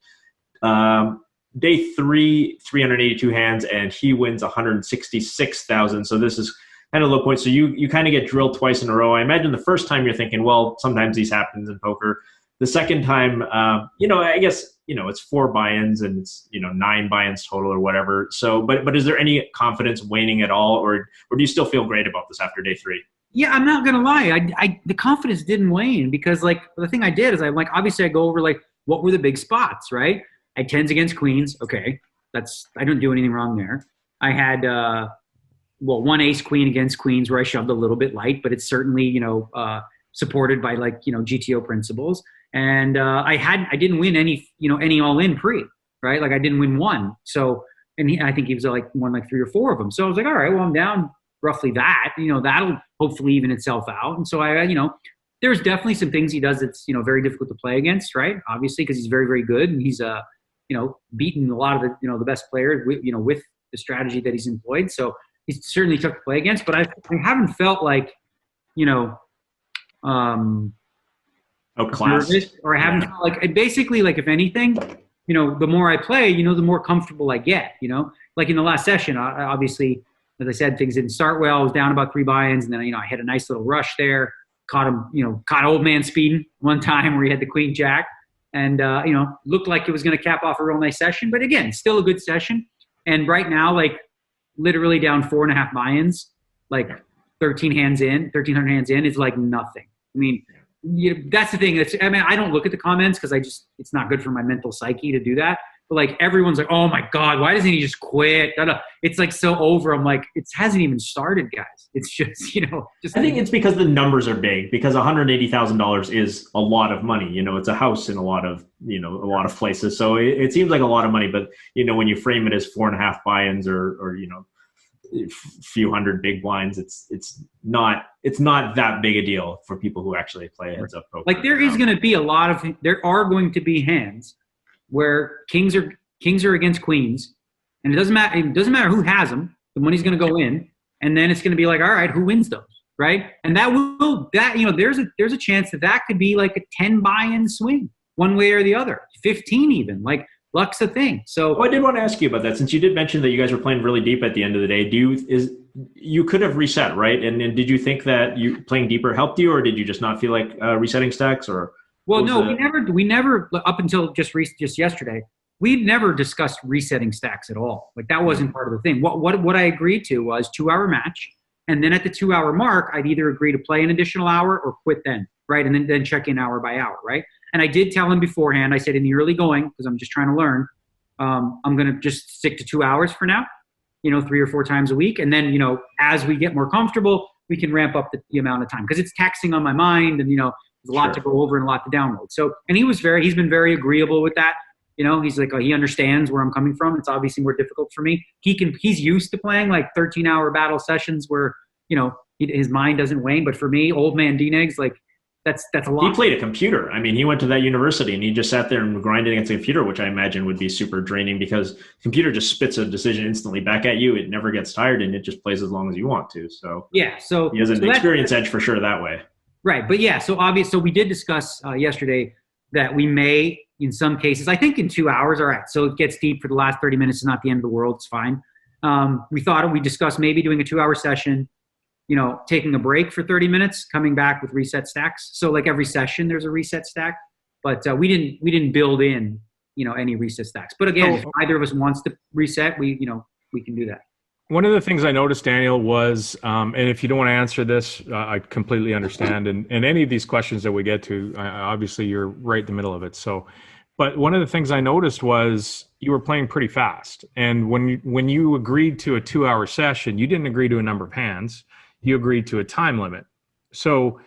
Day 3, 382 hands, and he wins 166,000. So this is kind of low point. So you kind of get drilled twice in a row. I imagine the first time you're thinking, well, sometimes these happens in poker. The second time, I guess, it's 4 buy-ins and it's, 9 buy-ins total or whatever. So, but is there any confidence waning at all, or do you still feel great about this after day 3? Yeah, I'm not going to lie. The confidence didn't wane because the thing I did is obviously I go over what were the big spots, right? I had 10s against queens. Okay. I didn't do anything wrong there. I had, 1 ace queen against queens where I shoved a little bit light, but it's certainly, supported by GTO principles. And I didn't win any all in pre, right? I didn't win 1. So, and I think he was won 3 or 4 of them. So I was all right, well, I'm down roughly that, that'll hopefully even itself out. And so there's definitely some things he does that's, very difficult to play against, right? Obviously, because he's very, very good. And he's, beaten a lot of the, the best players with the strategy that he's employed. So he's certainly tough to play against, but I haven't felt class. Nervous, or I haven't felt basically, if anything, the more I play, the more comfortable I get, in the last session, obviously, as I said, things didn't start well. I was down about 3 buy-ins, and then, I had a nice little rush there, caught him, caught old man speeding one time where he had the queen jack, and, looked like it was going to cap off a real nice session, but again, still a good session. And right now, literally down 4.5 buy-ins, 1,300 hands in is nothing. That's the thing. I don't look at the comments because it's not good for my mental psyche to do that. But everyone's oh my God, why doesn't he just quit? It's so over. I'm it hasn't even started, guys. It's just, I think it's because the numbers are big, because $180,000 is a lot of money. It's a house in a lot of places. So it seems like a lot of money, but when you frame it as 4.5 buy-ins or a few hundred big blinds, it's not that big a deal for people who actually play heads up poker. There are going to be hands where kings are against queens, and it doesn't matter who has them, the money's going to go in, and then it's going to be all right, who wins those, right? And there's a chance that could be a 10 buy-in swing one way or the other, 15 even, luck's a thing. So I did want to ask you about that, since you did mention that you guys were playing really deep at the end of the day. You could have reset, right? And did you think that you playing deeper helped you, or did you just not feel like resetting stacks? Or well, no, we never up until just yesterday, we'd never discussed resetting stacks at all. That wasn't part of the thing. What I agreed to was 2-hour match, and then at the 2-hour mark, I'd either agree to play an additional hour or quit then, right? And then check in hour by hour, right? And I did tell him beforehand, I said in the early going, because I'm just trying to learn, I'm going to just stick to 2 hours for now, 3 or 4 times a week. And then, as we get more comfortable, we can ramp up the amount of time, because it's taxing on my mind, and, there's a lot to go over and a lot to download. So, and he's been very agreeable with that. He's he understands where I'm coming from. It's obviously more difficult for me. He's used to playing 13-hour battle sessions where, his mind doesn't wane. But for me, old man DNegs, that's a lot. He played a computer. I mean, he went to that university and he just sat there and grinded against a computer, which I imagine would be super draining because the computer just spits a decision instantly back at you. It never gets tired and it just plays as long as you want to. So yeah, so he has an experience edge for sure that way. Right, but yeah, so we did discuss yesterday that we may, in some cases, I think in 2 hours, all right, so it gets deep for the last 30 minutes, it's not the end of the world, it's fine. We discussed maybe doing a 2-hour session, taking a break for 30 minutes, coming back with reset stacks. So like every session, there's a reset stack, but we didn't build in, any reset stacks. But again, if either of us wants to reset, we can do that. One of the things I noticed, Daniel, was, and if you don't want to answer this, I completely understand. And any of these questions that we get to, obviously you're right in the middle of it. So, but one of the things I noticed was you were playing pretty fast. And when you agreed to a 2-hour session, you didn't agree to a number of hands. You agreed to a time limit. So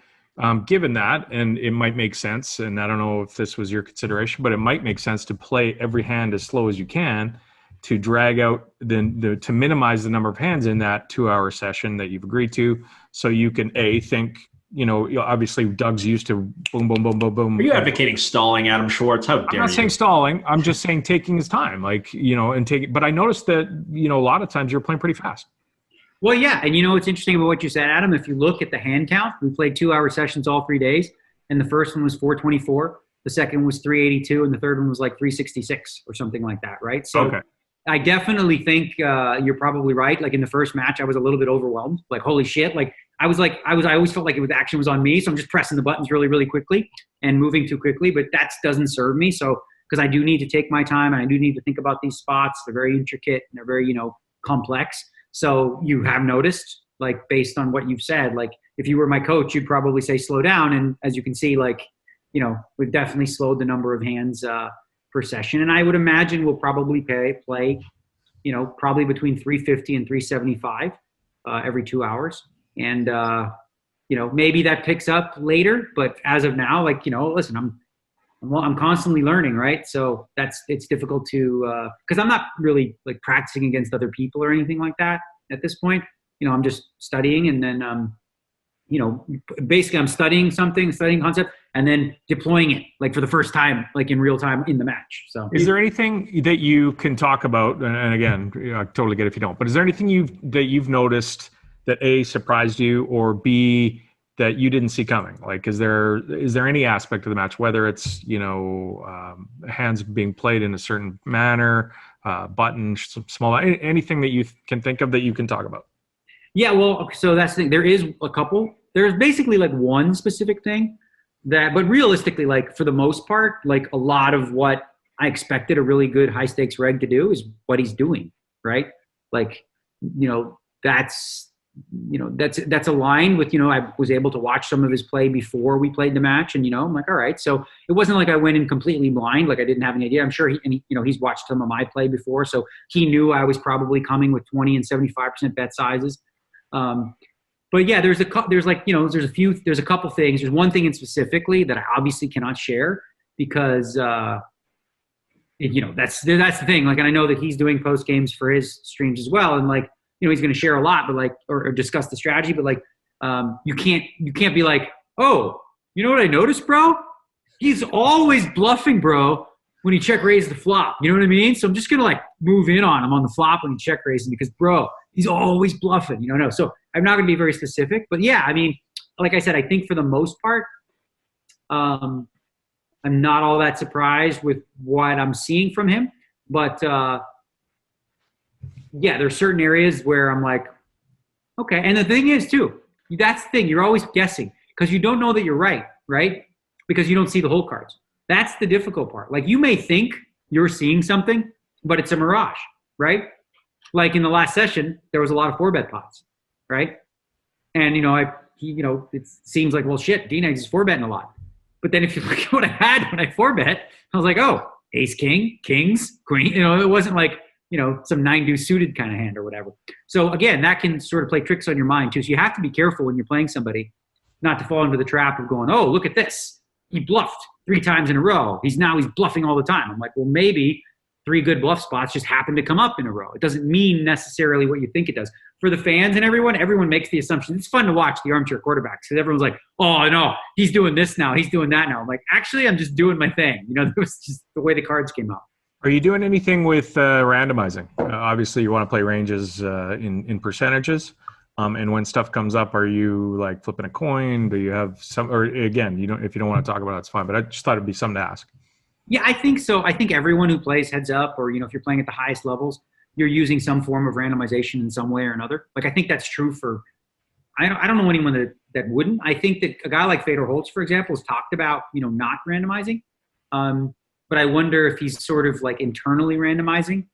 given that, and it might make sense, and I don't know if this was your consideration, but it might make sense to play every hand as slow as you can to drag out to minimize the number of hands in that 2-hour session that you've agreed to, so you can think. Obviously Doug's used to boom, boom, boom, boom, boom. Are you advocating stalling, Adam Schwartz? How dare you? I'm not saying stalling. I'm just saying taking his time, and take it. But I noticed that a lot of times you're playing pretty fast. Well, yeah, and what's interesting about what you said, Adam, if you look at the hand count, we played 2-hour sessions all 3 days, and the first one was 424, the second was 382, and the third one was like 366 or something like that, right? So okay. I definitely think you're probably right. Like in the first match, I was a little bit overwhelmed. Like, holy shit! I always felt like the action was on me, so I'm just pressing the buttons really, really quickly and moving too quickly. But that doesn't serve me. So because I do need to take my time and I do need to think about these spots. They're very intricate and they're very complex. So you have noticed, like based on what you've said, like if you were my coach, you'd probably say slow down. And as you can see, we've definitely slowed the number of hands per session. And I would imagine we'll probably play, probably between 350 and 375 every 2 hours. And, maybe that picks up later, but as of now, listen, I'm constantly learning, right? So it's difficult to, cause I'm not really like practicing against other people or anything like that at this point. I'm just studying and then, basically I'm studying concept and then deploying it like for the first time, like in real time in the match. So is there anything that you can talk about? And again, I totally get it if you don't, but is there anything that you've noticed that A, surprised you, or B, that you didn't see coming? Like, is there any aspect of the match, whether it's, hands being played in a certain manner, buttons, small, anything that you can think of that you can talk about? Yeah, well, so that's the thing. There is a couple. There's basically like one specific thing but realistically, like for the most part, like a lot of what I expected a really good high stakes reg to do is what he's doing, right? Like, that's aligned with, I was able to watch some of his play before we played the match. And, I'm like, all right. So it wasn't like I went in completely blind. Like I didn't have any idea. I'm sure he's watched some of my play before. So he knew I was probably coming with 20 and 75% bet sizes. But yeah, there's a couple things. There's one thing in specifically that I obviously cannot share because, that's the thing. Like, and I know that he's doing post games for his streams as well. And like, he's going to share a lot, but or discuss the strategy, but you can't be like, oh, you know what I noticed, bro? He's always bluffing, bro, when he check raises the flop. You know what I mean? So I'm just going to move in on him on the flop when he check raises because, bro, he's always bluffing, no. So I'm not going to be very specific, but yeah, I mean, like I said, I think for the most part, I'm not all that surprised with what I'm seeing from him, but, yeah, there's certain areas where I'm like, okay. And the thing is too, that's the thing. You're always guessing because you don't know that you're right? Because you don't see the whole cards. That's the difficult part. Like you may think you're seeing something, but it's a mirage, right? Like in the last session, there was a lot of 4-bet pots, right? And, it seems like, well, shit, DNegs is 4-betting a lot. But then if you look at what I had when I 4-bet, I was like, oh, ace, king, kings, queen. It wasn't like, some 9-deuce suited kind of hand or whatever. So again, that can sort of play tricks on your mind too. So you have to be careful when you're playing somebody not to fall into the trap of going, oh, look at this. He bluffed 3 times in a row. He's bluffing all the time. I'm like, well, maybe 3 good bluff spots just happen to come up in a row. It doesn't mean necessarily what you think it does. For the fans and everyone makes the assumption. It's fun to watch the armchair quarterbacks because everyone's like, oh, no, he's doing this now. He's doing that now. I'm like, actually, I'm just doing my thing. You know, it was just the way the cards came out. Are you doing anything with randomizing? Obviously, you want to play ranges in percentages. And when stuff comes up, are you like flipping a coin? Do you have some, or again, if you don't want to talk about it, it's fine. But I just thought it'd be something to ask. Yeah, I think so. I think everyone who plays heads up, or, if you're playing at the highest levels, you're using some form of randomization in some way or another. Like, I think that's true for, I don't know anyone that wouldn't. I think that a guy like Fedor Holtz, for example, has talked about, not randomizing. But I wonder if he's sort of like internally randomizing,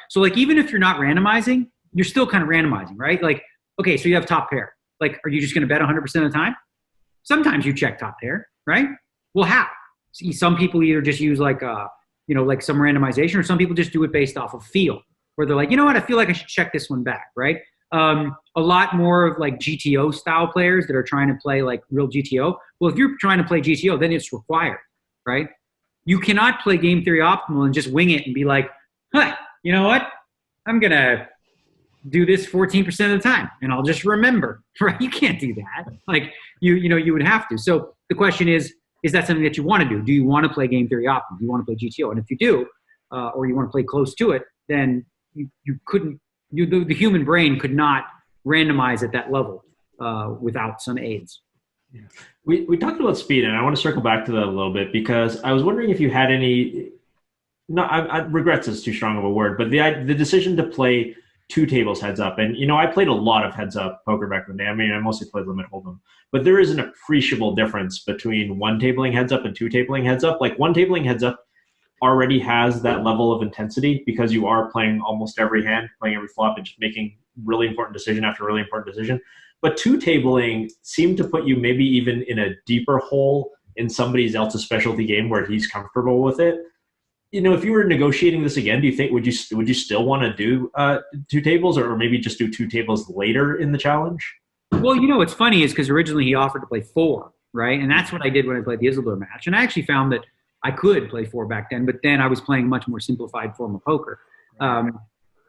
So like, even if you're not randomizing, you're still kind of randomizing, right? Like, okay, so you have top pair. Like, are you just going to bet 100% of the time? Sometimes you check top pair, right? Well, how? See, some people either just use like some randomization, or some people just do it based off of feel, where they're like, you know what, I feel like I should check this one back, right? A lot more of like GTO style players that are trying to play like real GTO. Well, if you're trying to play GTO, then it's required, right? You cannot play game theory optimal and just wing it and be like, you know what? I'm going to do this 14% of the time and I'll just remember, right? You can't do that. Like, you would have to. So the question is that something that you want to do? Do you want to play game theory optimal? Do you want to play GTO? And if you do, or you want to play close to it, then you couldn't, the human brain could not randomize at that level without some aids. Yeah. We talked about speed, and I want to circle back to that a little bit because I was wondering if you had any. No, I regrets is too strong of a word, but the decision to play 2 tables heads up, and I played a lot of heads up poker back in the day. I mean, I mostly played limit hold'em, but there is an appreciable difference between 1 tabling heads up and 2 tabling heads up. Like 1 tabling heads up already has that level of intensity because you are playing almost every hand, playing every flop, and just making really important decision after really important decision. But 2 tabling seemed to put you maybe even in a deeper hole in somebody else's specialty game where he's comfortable with it. If you were negotiating this again, do you think would you still want to do 2 tables, or maybe just do 2 tables later in the challenge? Well, what's funny is because originally he offered to play 4, right? And that's what I did when I played the Isildur match. And I actually found that I could play 4 back then, but then I was playing a much more simplified form of poker.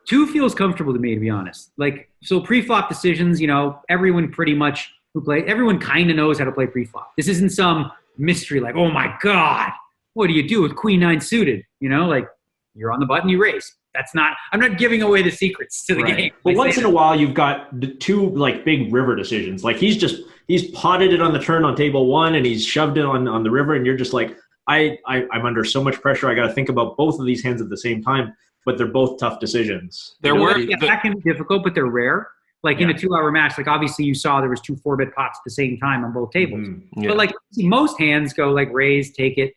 2 feels comfortable to me, to be honest. Like, so pre-flop decisions, everyone pretty much everyone kind of knows how to play pre-flop. This isn't some mystery like, oh my God, what do you do with Queen 9 suited? Like, you're on the button, you raise. I'm not giving away the secrets to the game. But once in a while, you've got the 2 like big river decisions. Like he's potted it on the turn on table 1 and he's shoved it on the river, and you're just like, I'm under so much pressure. I got to think about both of these hands at the same time, but they're both tough decisions. That can be difficult, but they're rare. Like in a 2-hour match, like obviously you saw there was 2 4-bet pots at the same time on both tables. Mm-hmm. Yeah. But like most hands go like raise, take it,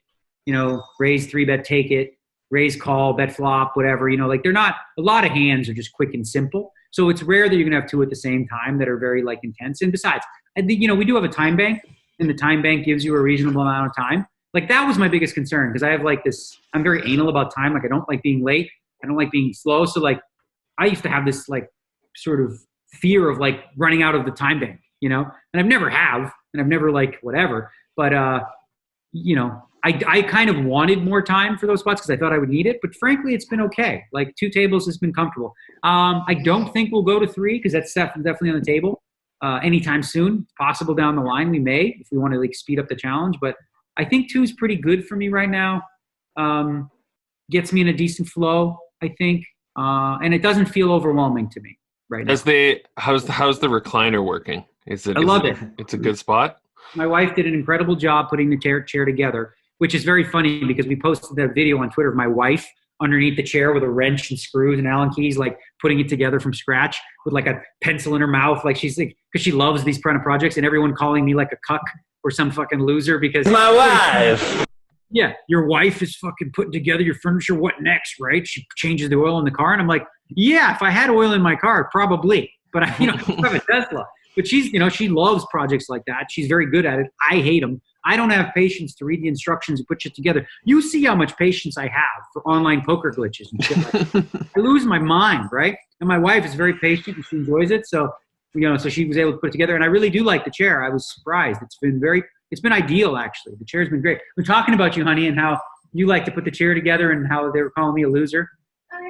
raise 3-bet, take it, raise, call, bet flop, whatever. Like they're not, a lot of hands are just quick and simple. So it's rare that you're gonna have 2 at the same time that are very like intense. And besides, I think, we do have a time bank, and the time bank gives you a reasonable amount of time. Like that was my biggest concern because I have like this, I'm very anal about time. Like I don't like being late. I don't like being slow. So like I used to have this like sort of fear of like running out of the time bank, and I've never like whatever. But, I kind of wanted more time for those spots because I thought I would need it. But frankly, it's been okay. Like 2 tables has been comfortable. I don't think we'll go to 3 because that's definitely on the table anytime soon. It's possible down the line we may if we want to like speed up the challenge. But I think 2 is pretty good for me right now. Gets me in a decent flow, I think. And it doesn't feel overwhelming to me right now. How's the recliner working? I love it. It's a good spot. My wife did an incredible job putting the chair together, which is very funny because we posted that video on Twitter of my wife underneath the chair with a wrench and screws and Allen keys, like putting it together from scratch with like a pencil in her mouth. Like she's like, because she loves these kind of projects, and everyone calling me like a cuck or some fucking loser because my wife. Yeah, your wife is fucking putting together your furniture. What next, right? She changes the oil in the car, and I'm like, yeah, if I had oil in my car, probably. But I have a Tesla. But she's, she loves projects like that. She's very good at it. I hate them. I don't have patience to read the instructions and put shit together. You see how much patience I have for online poker glitches and shit like that. I lose my mind, right? And my wife is very patient and she enjoys it. So, so she was able to put it together. And I really do like the chair. I was surprised. It's been ideal, actually. The chair's been great. We're talking about you, honey, and how you like to put the cheer together and how they were calling me a loser.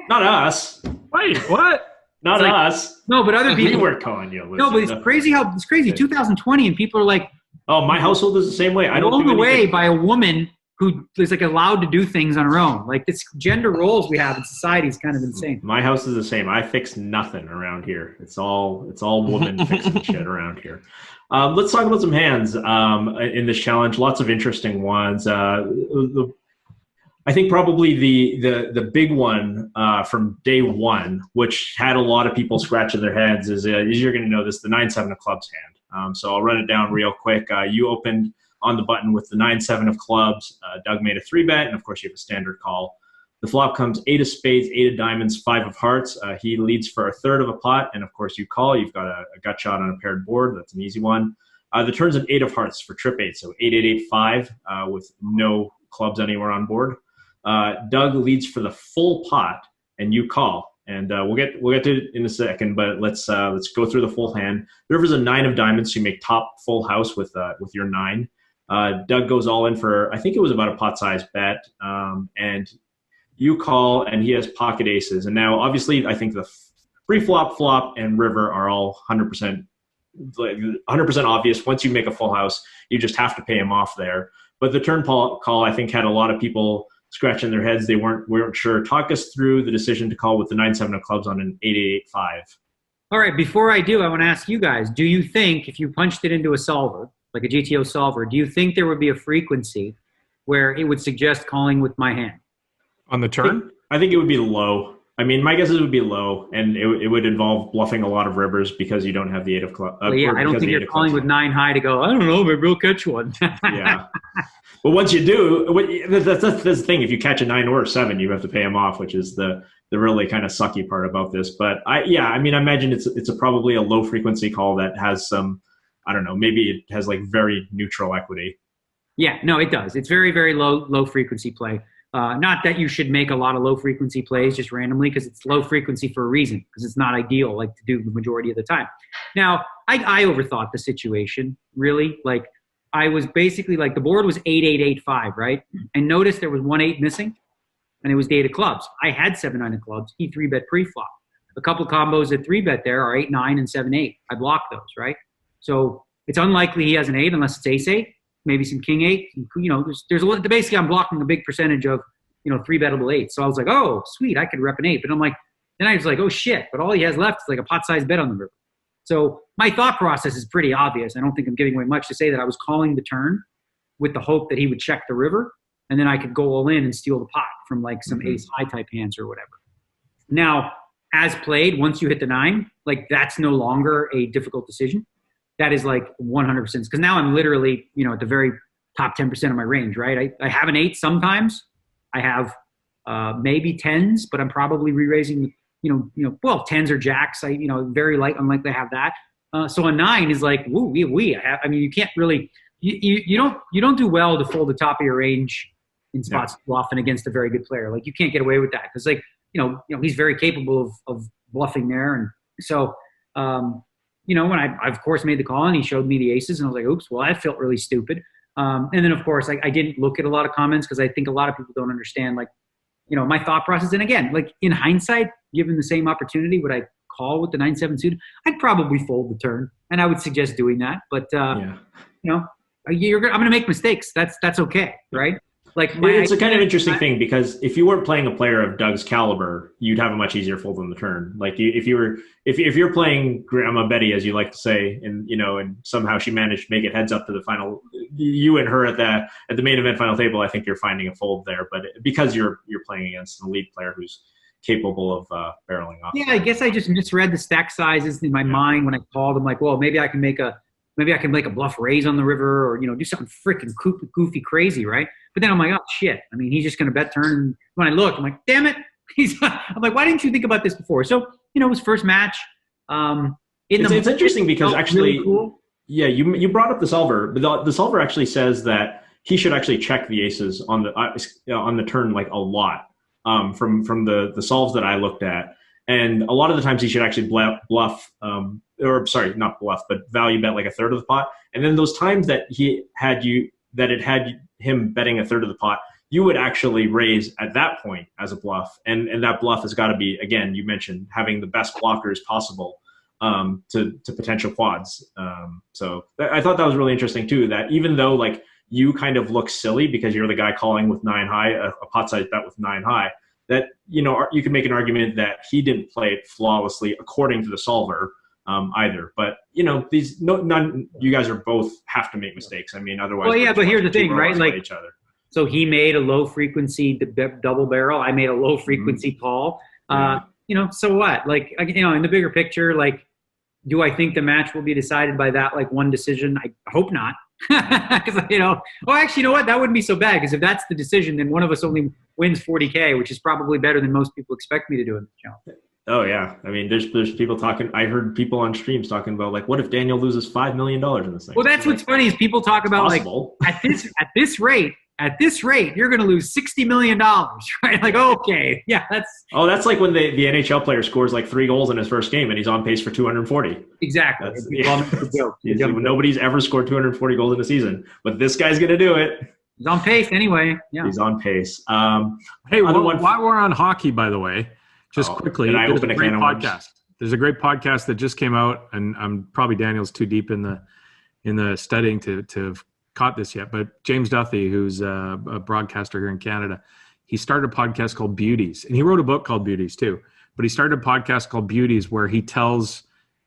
Not us. Wait, what? Not us. No, but other We people. weren't calling you a loser. No, but it's crazy how it's crazy. 2020, and people are like, Oh, my household is the same way. I don't blown do away anything. by a woman who is like allowed to do things on her own. Like this gender roles we have in society is kind of insane. My house is the same. I fix nothing around here. It's all women fixing shit around here. Let's talk about some hands in this challenge. Lots of interesting ones. I think probably the big one from day one, which had a lot of people scratching their heads, is you're going to know this, the 9-7 of clubs hand. So I'll run it down real quick. You opened on the button with the 9-7 of clubs. Doug made a 3-bet, and of course you have a standard call. The flop comes 8 of spades, 8 of diamonds, 5 of hearts. He leads for a third of a pot, and of course you call. You've got a gut shot on a paired board. That's an easy one. The turn's an 8 of hearts for trip 8, so 8-8-8-5 with no clubs anywhere on board. Doug leads for the full pot, and you call. And we'll get to it in a second, but let's go through the full hand. The river's a 9 of diamonds, so you make top full house with your 9. Doug goes all in for, I think it was about a pot-sized bet, and you call, and he has pocket aces. And now, obviously, I think the pre-flop, flop, and river are all 100% obvious. Once you make a full house, you just have to pay him off there. But the turn call, I think, had a lot of people scratching their heads. They weren't sure. Talk us through the decision to call with the 9-7 of clubs on an 8-8-8-5. All right, before I do, I want to ask you guys, do you think if you punched it into a solver, like a GTO solver, do you think there would be a frequency where it would suggest calling with my hand? On the turn? I think it would be low. I mean, my guess is it would be low, and it would involve bluffing a lot of rivers because you don't have the 8 of clubs. Well, yeah, I don't think you're calling with 9 high to go, I don't know, maybe we'll catch one. Yeah. But once you do, that's the thing. If you catch a 9 or a 7, you have to pay him off, which is the really kind of sucky part about this. But I imagine it's probably a low frequency call that has some, I don't know, maybe it has like very neutral equity. Yeah, no, it does. It's very, very low frequency play. Not that you should make a lot of low frequency plays just randomly, because it's low frequency for a reason, because it's not ideal like to do the majority of the time. Now, I overthought the situation, really. Like, I was basically like, the board was 8-8-8-5, right? And notice there was 1-8 missing, and it was the 8 of clubs. I had 7-9 of clubs. He 3-bet pre-flop. A couple combos at 3-bet there are 8-9 and 7-8. I blocked those, right? So it's unlikely he has an 8 unless it's ace-8. Maybe some king 8, there's a lot. Basically, I'm blocking a big percentage of 3-bettable 8s. So I was like, oh, sweet, I could rep an 8. But I'm like, then I was like, oh shit, but all he has left is like a pot-sized bet on the river. So my thought process is pretty obvious. I don't think I'm giving away much to say that I was calling the turn with the hope that he would check the river, and then I could go all in and steal the pot from like some ace high type hands or whatever. Now, as played, once you hit the 9, like that's no longer a difficult decision. That is like 100%. Because now I'm literally, at the very top 10% of my range, right? I have an 8 sometimes. I have maybe 10s, but I'm probably re-raising, 10s or jacks. Very unlikely to have that. So a 9 is like, woo, you can't really, you don't do well to fold the top of your range in spots too often against a very good player. Like, you can't get away with that because, he's very capable of bluffing there. And so, when I of course made the call and he showed me the aces, and I was like, oops, well, that felt really stupid. And then of course I didn't look at a lot of comments because I think a lot of people don't understand, my thought process. And again, like in hindsight, given the same opportunity, would I call with the 9-7 suited? I'd probably fold the turn, and I would suggest doing that. But I'm going to make mistakes. That's okay, right? Like, it's a kind of interesting thing, because if you weren't playing a player of Doug's caliber, you'd have a much easier fold on the turn. Like, if you're playing Grandma Betty, as you like to say, and somehow she managed to make it heads up to the final, you and her at the main event final table, I think you're finding a fold there. But because you're playing against an elite player who's capable of barreling off. Yeah, I guess I just misread the stack sizes in my mind when I called. I'm like, well, maybe I can make a bluff raise on the river, or do something freaking goofy crazy, right? But then I'm like, oh shit! I mean, he's just going to bet turn. And when I look, I'm like, damn it! I'm like, why didn't you think about this before? So it was first match. It's interesting because actually, really cool. Yeah, you brought up the solver, but the solver actually says that he should actually check the aces on the turn like a lot. From the solves that I looked at. And a lot of the times he should actually bluff, not bluff, but value bet like a third of the pot. And then those times that it had him betting a third of the pot, you would actually raise at that point as a bluff. And that bluff has got to be, again, you mentioned having the best blockers possible to potential quads. So I thought that was really interesting too, that even though like you kind of look silly because you're the guy calling with 9 high, a pot size bet with 9 high, that, you know, you can make an argument that he didn't play it flawlessly according to the solver either. But, you know, you guys are both have to make mistakes. I mean, otherwise. Well, yeah, but here's the thing, right? Like, each other. So he made a low frequency double barrel. I made a low frequency call. You know, so what? Like, you know, in the bigger picture, like, do I think the match will be decided by that, like, one decision? I hope not. Because, you know, well, actually, you know what? That wouldn't be so bad, because if that's the decision, then one of us only wins $40K, which is probably better than most people expect me to do in the show. Oh, yeah. I mean, there's people talking. I heard people on streams talking about, like, what if Daniel loses $5 million in this thing? Well, that's what's funny is people talk about, possible. Like, at this rate, you're going to lose $60 million, right? Like, okay, yeah, that's. Oh, that's like when the NHL player scores like 3 goals in his first game and he's on pace for 240. Exactly. Nobody's ever scored 240 goals in a season, but this guy's going to do it. He's on pace anyway. Yeah. He's on pace. Hey, while we're on hockey, by the way, just quickly, there's a great podcast. There's a great podcast that just came out, and I'm probably Daniel's too deep in the studying to have caught this yet, but James Duthie, who's a broadcaster here in Canada, he started a podcast called Beauties, and he wrote a book called Beauties too, but he started a podcast called Beauties where he tells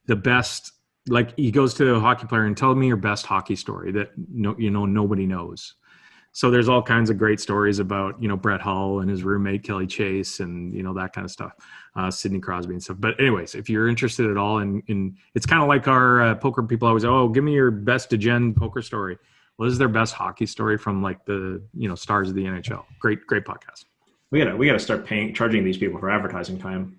the best, like he goes to a hockey player and tell me your best hockey story that nobody knows. So there's all kinds of great stories about, you know, Brett Hull and his roommate Kelly Chase and, you know, that kind of stuff, Sidney Crosby and stuff. But anyways, if you're interested at all in it's kind of like our poker people always, give me your best degen poker story. Well, this is their best hockey story from like the, you know, stars of the NHL. Great podcast. We gotta start charging these people for advertising time.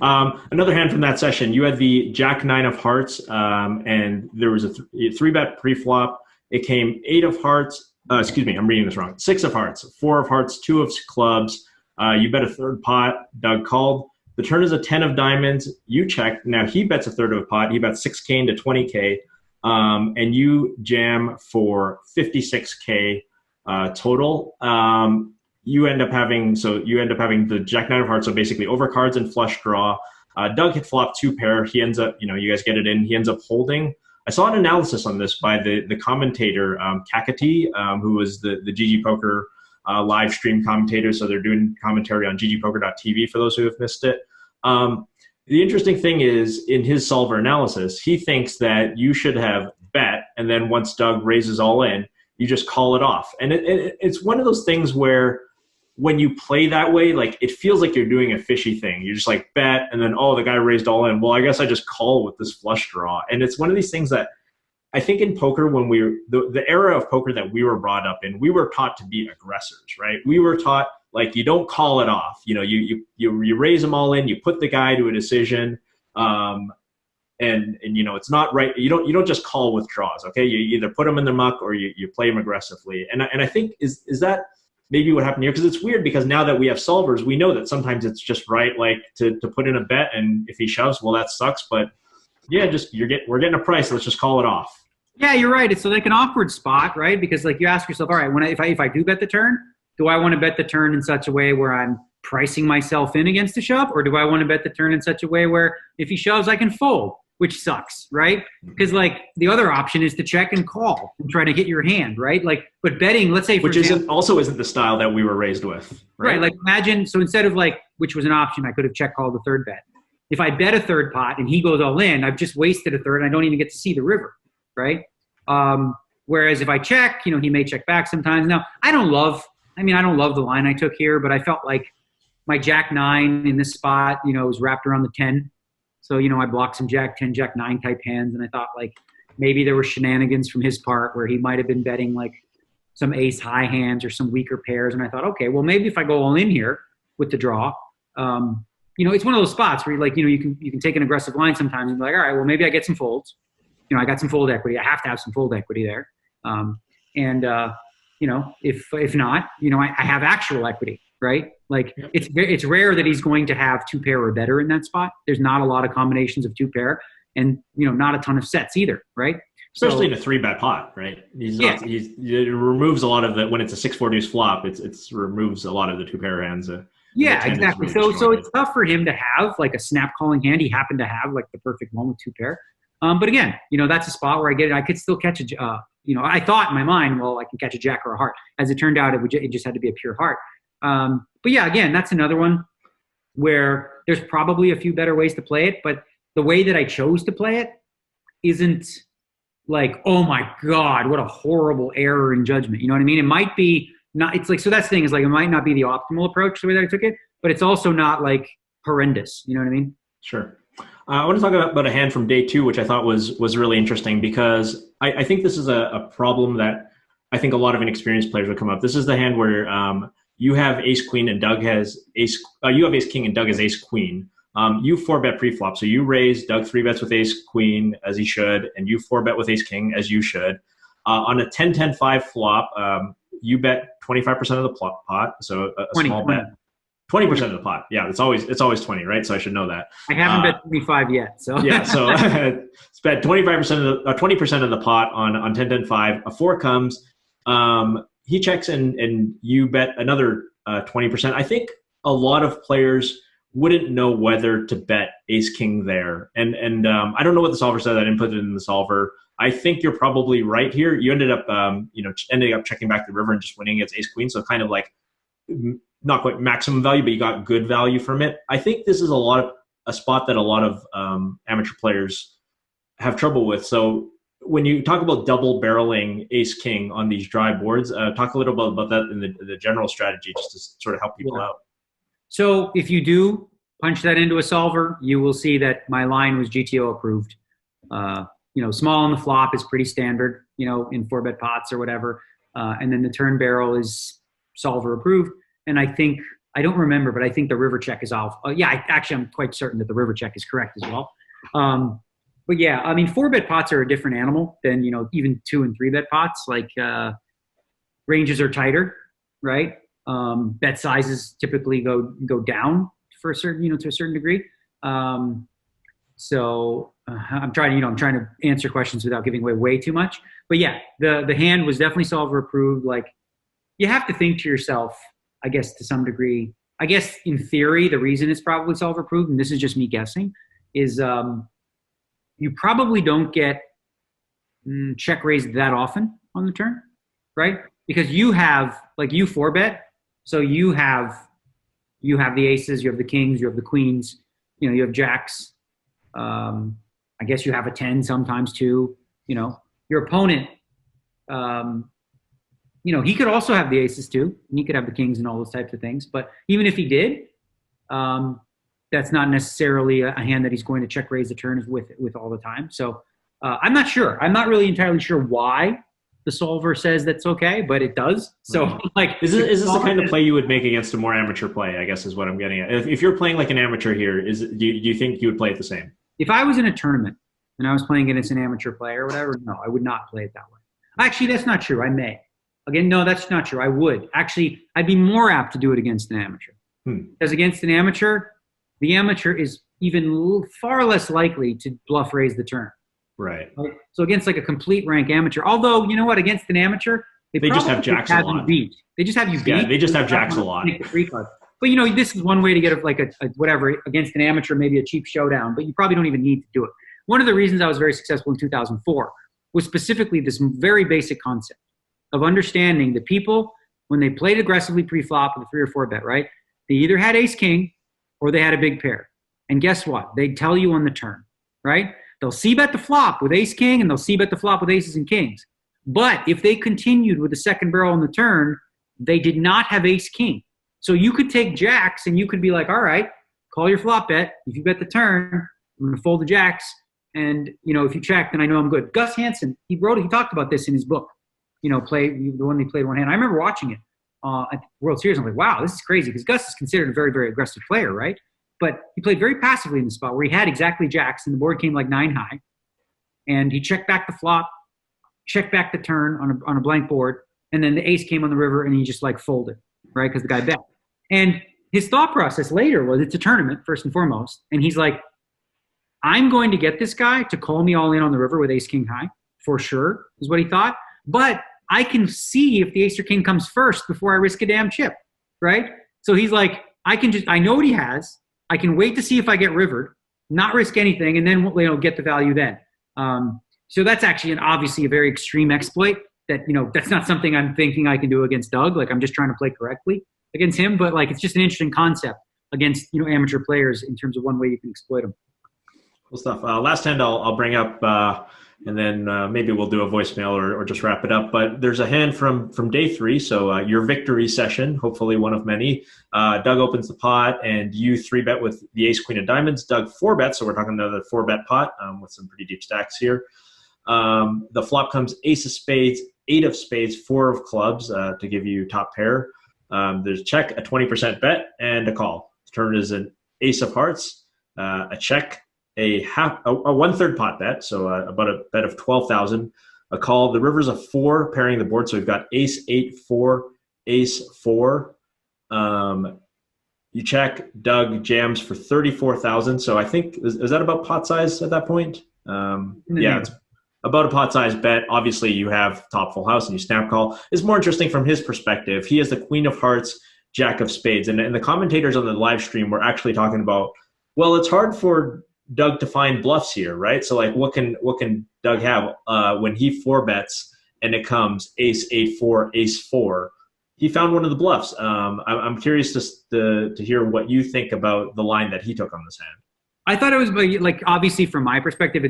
Another hand from that session, you had the Jack 9 of hearts, and there was a 3-bet pre-flop. It came 8 of hearts. Excuse me, I'm reading this wrong. 6 of hearts, 4 of hearts, 2 of clubs. You bet a third pot. Doug called. The turn is a 10 of diamonds. You checked. Now he bets a third of a pot. He bets 6K into 20K. And you jam for 56K total. You end up having the Jack 9 of hearts, so basically overcards and flush draw. Doug hit flop 2 pair. He ends up, you know, you guys get it in. He ends up holding. I saw an analysis on this by the commentator, Kakati, who was the GG Poker live stream commentator. So they're doing commentary on ggpoker.tv for those who have missed it. The interesting thing is, in his solver analysis, he thinks that you should have bet, and then once Doug raises all in, you just call it off. And it's one of those things where when you play that way, like it feels like you're doing a fishy thing. You're just like bet, and then, the guy raised all in. Well, I guess I just call with this flush draw. And it's one of these things that I think in poker, when the era of poker that we were brought up in, we were taught to be aggressors, right? We were taught, like, you don't call it off. You know, you raise them all in, you put the guy to a decision, and you know, it's not right. You don't just call with draws, okay? You either put them in the muck or you play them aggressively. And I think is that maybe what happened here? Because it's weird, because now that we have solvers, we know that sometimes it's just right, like to put in a bet, and if he shoves, well, that sucks. But yeah, we're getting a price. Let's just call it off. Yeah, you're right. It's like an awkward spot, right? Because like you ask yourself, all right, if I do bet the turn, do I want to bet the turn in such a way where I'm pricing myself in against a shove, or do I want to bet the turn in such a way where if he shoves, I can fold, which sucks, right? Because like the other option is to check and call and try to hit your hand, right? Like, but betting, let's say, which isn't the style that we were raised with, right? Like imagine, so instead of like, which was an option, I could have check called the third bet. If I bet a third pot and he goes all in, I've just wasted a third and I don't even get to see the river, right? Whereas if I check, you know, he may check back sometimes. Now, I don't love the line I took here, but I felt like my Jack 9 in this spot, you know, was wrapped around the 10. So, you know, I blocked some Jack 10, Jack 9 type hands, and I thought like maybe there were shenanigans from his part where he might have been betting like some ace high hands or some weaker pairs. And I thought, okay, well, maybe if I go all in here with the draw, you know, it's one of those spots where like, you know, you can take an aggressive line sometimes and be like, all right, well, maybe I get some folds. You know, I got some fold equity. I have to have some fold equity there. You know, if not, you know, I have actual equity, right? Like it's rare that he's going to have 2 pair or better in that spot. There's not a lot of combinations of 2 pair, and, you know, not a ton of sets either, right? Especially in a 3-bet pot, right? It removes a lot of the, when it's a 6-4 deuce flop, it's removes a lot of the 2-pair hands. Yeah, exactly. Really so it's tough for him to have like a snap calling hand. He happened to have like the perfect one with 2-pair. But again, that's a spot where I could still catch I thought in my mind, well, I can catch a jack or a heart. As it turned out, it just had to be a pure heart. But yeah, again, that's another one where there's probably a few better ways to play it, but the way that I chose to play it isn't like, oh my God, what a horrible error in judgment. You know what I mean? It might be not, it's like, so that's the thing is like, it might not be the optimal approach the way that I took it, but it's also not like horrendous. You know what I mean? Sure. I want to talk about a hand from day 2, which I thought was really interesting because I think this is a problem that I think a lot of inexperienced players would come up. This is the hand where you have ace queen and Doug has you have ace king and Doug has ace queen. You 4-bet pre-flop, so you raise, Doug 3-bets with ace queen as he should, and you 4-bet with ace king as you should. On a 10-10-5 flop, you bet 25% of the pot, so a 20, small 20. Bet. 20% of the pot. Yeah, it's always 20, right? So I should know that. I haven't bet 25 yet, so yeah. So it's bet 20% of the pot on 10-10-5. A 4 comes, he checks and you bet another 20%. I think a lot of players wouldn't know whether to bet ace king there, and I don't know what the solver said. I didn't put it in the solver. I think you're probably right here. You ended up checking back the river and just winning against ace queen. So kind of like not quite maximum value, but you got good value from it. I think this is a spot that a lot of amateur players have trouble with. So when you talk about double barreling ace king on these dry boards, talk a little bit about that in the general strategy, just to sort of help people out. So if you do punch that into a solver, you will see that my line was GTO approved. Small on the flop is pretty standard, in 4-bet pots or whatever. And then the turn barrel is solver approved. And I don't remember, but I think the river check is off. I'm quite certain that the river check is correct as well. But yeah, I mean, 4-bet pots are a different animal than, even 2 and 3-bet pots. Like ranges are tighter, right? Bet sizes typically go down for a certain, to a certain degree. So I'm trying to answer questions without giving away way too much. But yeah, the hand was definitely solver approved. Like, you have to think to yourself, I guess, to some degree. I guess in theory, the reason it's probably solver approved, and this is just me guessing, is you probably don't get check raised that often on the turn, right? Because you have, like, you 4-bet, so you have the aces, you have the kings, you have the queens, you have jacks. I guess you have a 10 sometimes too. Your opponent, he could also have the aces too, and he could have the kings and all those types of things. But even if he did, that's not necessarily a hand that he's going to check raise the turn with all the time. So I'm not sure. I'm not really entirely sure why the solver says that's okay, but it does. So like, is this the kind of play you would make against a more amateur play, I guess is what I'm getting at. If you're playing like an amateur here, do you think you would play it the same? If I was in a tournament and I was playing against an amateur player or whatever, no, I would not play it that way. Actually, that's not true. I may. Again, no, that's not true. I would. Actually, I'd be more apt to do it against an amateur. Because against an amateur, the amateur is even far less likely to bluff raise the turn. Right. So against like a complete rank amateur, although, you know what, against an amateur, they just have jacks a lot. They just have you beat. Yeah, they just have jacks a lot. But, this is one way to get a whatever against an amateur, maybe a cheap showdown, but you probably don't even need to do it. One of the reasons I was very successful in 2004 was specifically this very basic concept of understanding that people, when they played aggressively pre-flop with a 3 or 4-bet, right, they either had ace-king or they had a big pair. And guess what? They'd tell you on the turn, right? They'll c-bet the flop with ace-king and they'll c-bet the flop with aces and kings. But if they continued with the second barrel on the turn, they did not have ace-king. So you could take jacks and you could be like, all right, call your flop bet. If you bet the turn, I'm going to fold the jacks. And, if you check, then I know I'm good. Gus Hansen, he talked about this in his book, the one they played one hand. I remember watching it at the World Series. I'm like, wow, this is crazy. Because Gus is considered a very, very aggressive player, right? But he played very passively in the spot where he had exactly jacks and the board came like 9 high. And he checked back the flop, checked back the turn on a blank board. And then the ace came on the river and he just like folded, right? Because the guy bet. And his thought process later was, it's a tournament, first and foremost. And he's like, I'm going to get this guy to call me all in on the river with ace-king high for sure, is what he thought. But I can see if the ace or king comes first before I risk a damn chip, right? So he's like, I know what he has. I can wait to see if I get rivered, not risk anything, and then get the value then. So that's actually obviously a very extreme exploit that, that's not something I'm thinking I can do against Doug. Like, I'm just trying to play correctly against him, but like, it's just an interesting concept against, amateur players in terms of one way you can exploit them. Cool stuff. Last hand I'll bring up, and then maybe we'll do a voicemail or just wrap it up. But there's a hand from day 3, so your victory session, hopefully one of many. Doug opens the pot, and you 3-bet with the ace, queen of diamonds. Doug 4-bets, so we're talking another 4-bet pot with some pretty deep stacks here. The flop comes ace of spades, 8 of spades, 4 of clubs to give you top pair. There's a check, a 20% bet, and a call. The turn is an ace of hearts, a check, a 1/3 pot bet, so about a bet of 12,000. A call. The river's a 4, pairing the board, so we've got ace 8 4, ace 4. You check. Doug jams for 34,000. So I think is that about pot size at that point? Yeah, it's about a pot size bet. Obviously, you have top full house and you snap call. It's more interesting from his perspective. He has the queen of hearts, jack of spades, and the commentators on the live stream were actually talking about, well, it's hard for Doug to find bluffs here, right? So like, what can Doug have when he 4-bets and it comes ace 8 4, ace 4? He found one of the bluffs. I'm curious to hear what you think about the line that he took on this hand. I thought it was like, obviously from my perspective,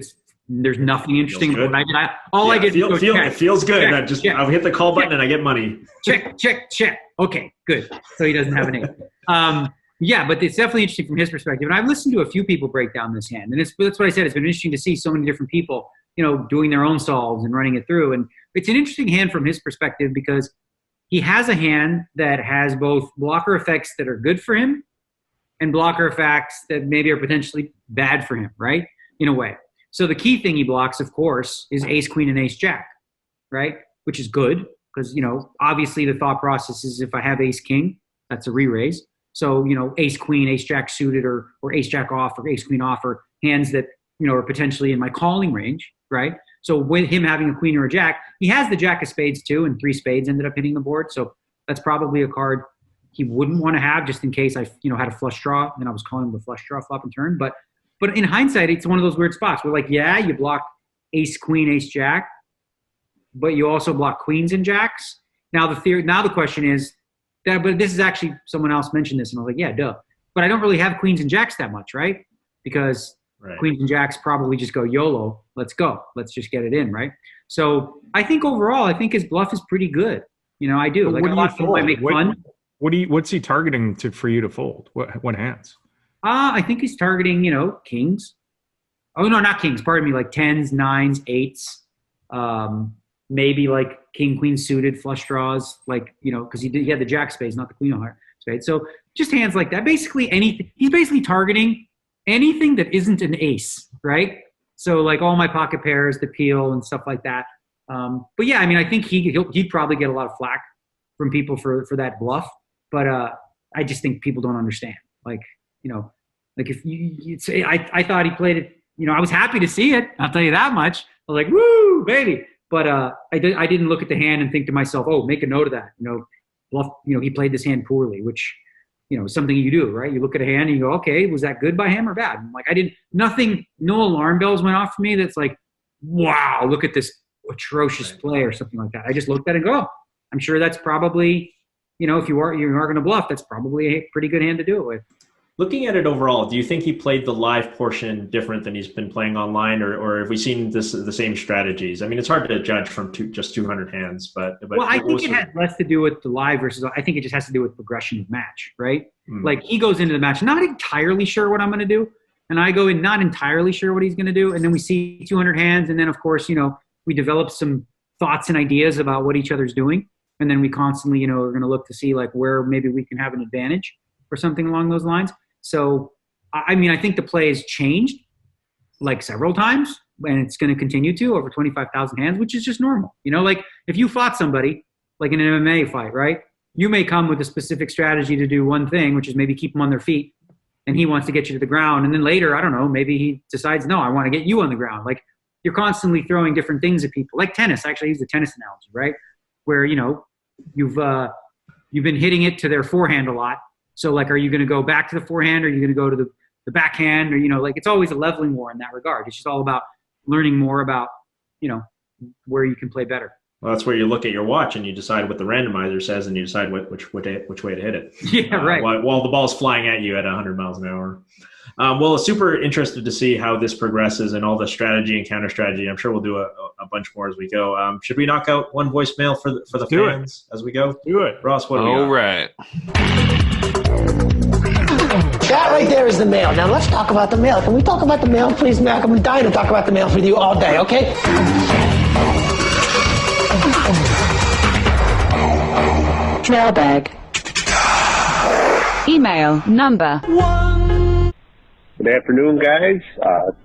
there's nothing interesting about what I did. I get it feels good. Check, I'll hit the call button and I get money. Check. Okay, good. So he doesn't have an eight. Yeah, but it's definitely interesting from his perspective. And I've listened to a few people break down this hand. And that's what I said. It's been interesting to see so many different people, doing their own solves and running it through. And it's an interesting hand from his perspective because he has a hand that has both blocker effects that are good for him and blocker effects that maybe are potentially bad for him, right? In a way. So the key thing he blocks, of course, is ace, queen, and ace, jack, right? Which is good because, obviously the thought process is if I have ace, king, that's a re-raise. So, ace, queen, ace, jack suited or ace, jack off or ace, queen off are hands that, are potentially in my calling range, right? So with him having a queen or a jack, he has the jack of spades too, and 3 spades ended up hitting the board. So that's probably a card he wouldn't want to have just in case I, had a flush draw and I was calling the flush draw flop and turn. But in hindsight, it's one of those weird spots where like, yeah, you block ace, queen, ace, jack, but you also block queens and jacks. Now the question is, but this is actually, someone else mentioned this and I was like, yeah, duh. But I don't really have queens and jacks that much, right? Because queens and jacks probably just go YOLO. Let's go. Let's just get it in, right? So I think overall, his bluff is pretty good. I do. Like a lot of people might make fun. What's he targeting for you to fold? What hands? I think he's targeting, kings. Oh, no, not kings. Pardon me. Like 10s, 9s, 8s. Maybe like king, queen suited, flush draws. Like, because he had the jack spades, not the queen of heart spades. So just hands like that. Basically anything. He's basically targeting anything that isn't an ace, right? So like all my pocket pairs, the peel and stuff like that. But yeah, I think he'd probably get a lot of flack from people for that bluff. But I just think people don't understand. Like, like if you'd say, I thought he played it, I was happy to see it. I'll tell you that much. I was like, woo, baby. But I didn't look at the hand and think to myself, oh, make a note of that. Bluff, he played this hand poorly, which, is something you do, right? You look at a hand and you go, okay, was that good by him or bad? I'm like, no alarm bells went off for me. That's like, wow, look at this atrocious play or something like that. I just looked at it and go, oh, I'm sure that's probably, if you are going to bluff, that's probably a pretty good hand to do it with. Looking at it overall, do you think he played the live portion different than he's been playing online, or have we seen the same strategies? It's hard to judge from just 200 hands, but well, I think it has less to do with the live versus. I think it just has to do with progression of match, right? Like he goes into the match not entirely sure what I'm going to do, and I go in not entirely sure what he's going to do, and then we see 200 hands, and then of course we develop some thoughts and ideas about what each other's doing, and then we constantly are going to look to see like where maybe we can have an advantage or something along those lines. So, I think the play has changed like several times, and it's going to continue to over 25,000 hands, which is just normal. Like if you fought somebody like in an MMA fight, right? You may come with a specific strategy to do one thing, which is maybe keep them on their feet, and he wants to get you to the ground. And then later, I don't know, maybe he decides, no, I want to get you on the ground. Like you're constantly throwing different things at people, like tennis. Actually, I use the tennis analogy, right? Where, you've been hitting it to their forehand a lot. So, like, are you going to go back to the forehand, or are you going to go to the backhand? Or, it's always a leveling war in that regard. It's just all about learning more about, where you can play better. Well, that's where you look at your watch and you decide what the randomizer says, and you decide which way to hit it. Yeah, right. While the ball's flying at you at 100 miles an hour. Well, super interested to see how this progresses and all the strategy and counter strategy. I'm sure we'll do a bunch more as we go. Should we knock out one voicemail for the fans as we go? Do it. Ross, what do we got? All right. That right there is the mail. Now let's talk about the mail. Can we talk about the mail, please, Mac? I'm dying to talk about the mail with you all day, okay? Mailbag. Email number 1. Good afternoon, guys.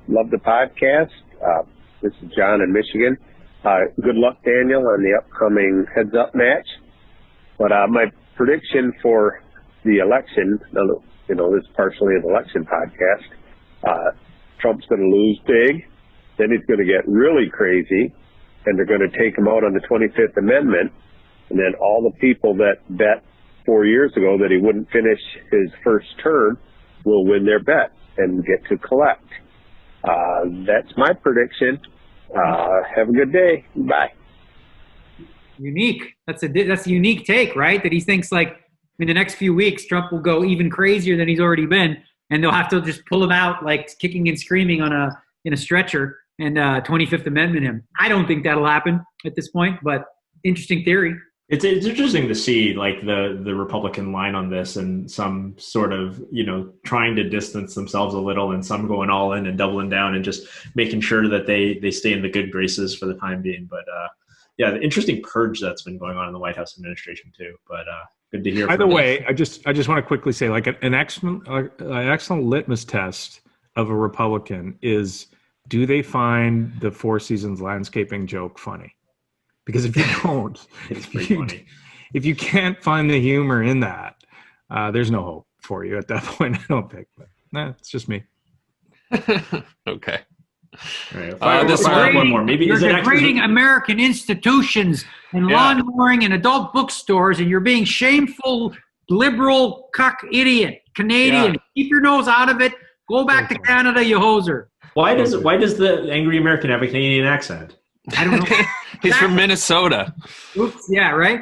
Love the podcast. This is John in Michigan. Good luck, Daniel, on the upcoming heads-up match. But my prediction for the election, this is partially an election podcast, Trump's going to lose big. Then he's going to get really crazy, and they're going to take him out on the 25th Amendment. And then all the people that bet 4 years ago that he wouldn't finish his first term will win their bet and get to collect. That's my prediction. Have a good day. Bye. Unique. That's a unique take, right? That he thinks, like, in the next few weeks, Trump will go even crazier than he's already been, and they'll have to just pull him out, like, kicking and screaming in a stretcher and 25th Amendment him. I don't think that'll happen at this point, but interesting theory. It's interesting to see, like, the Republican line on this, and some sort of, trying to distance themselves a little, and some going all in and doubling down and just making sure that they stay in the good graces for the time being. But the interesting purge that's been going on in the White House administration too. But good to hear. By the way, I just want to quickly say, like, an excellent litmus test of a Republican is, do they find the Four Seasons landscaping joke funny? Because if you don't, if you can't find the humor in that, there's no hope for you at that point, I don't think. But it's just me. Okay. All right, one more. Maybe you're degrading American institutions and lawnmowing and adult bookstores, and you're being shameful, liberal, cuck idiot, Canadian. Keep your nose out of it. Go back to Canada, you hoser. Why does the angry American have a Canadian accent? I don't know. He's from Minnesota. Oops. Yeah. Right.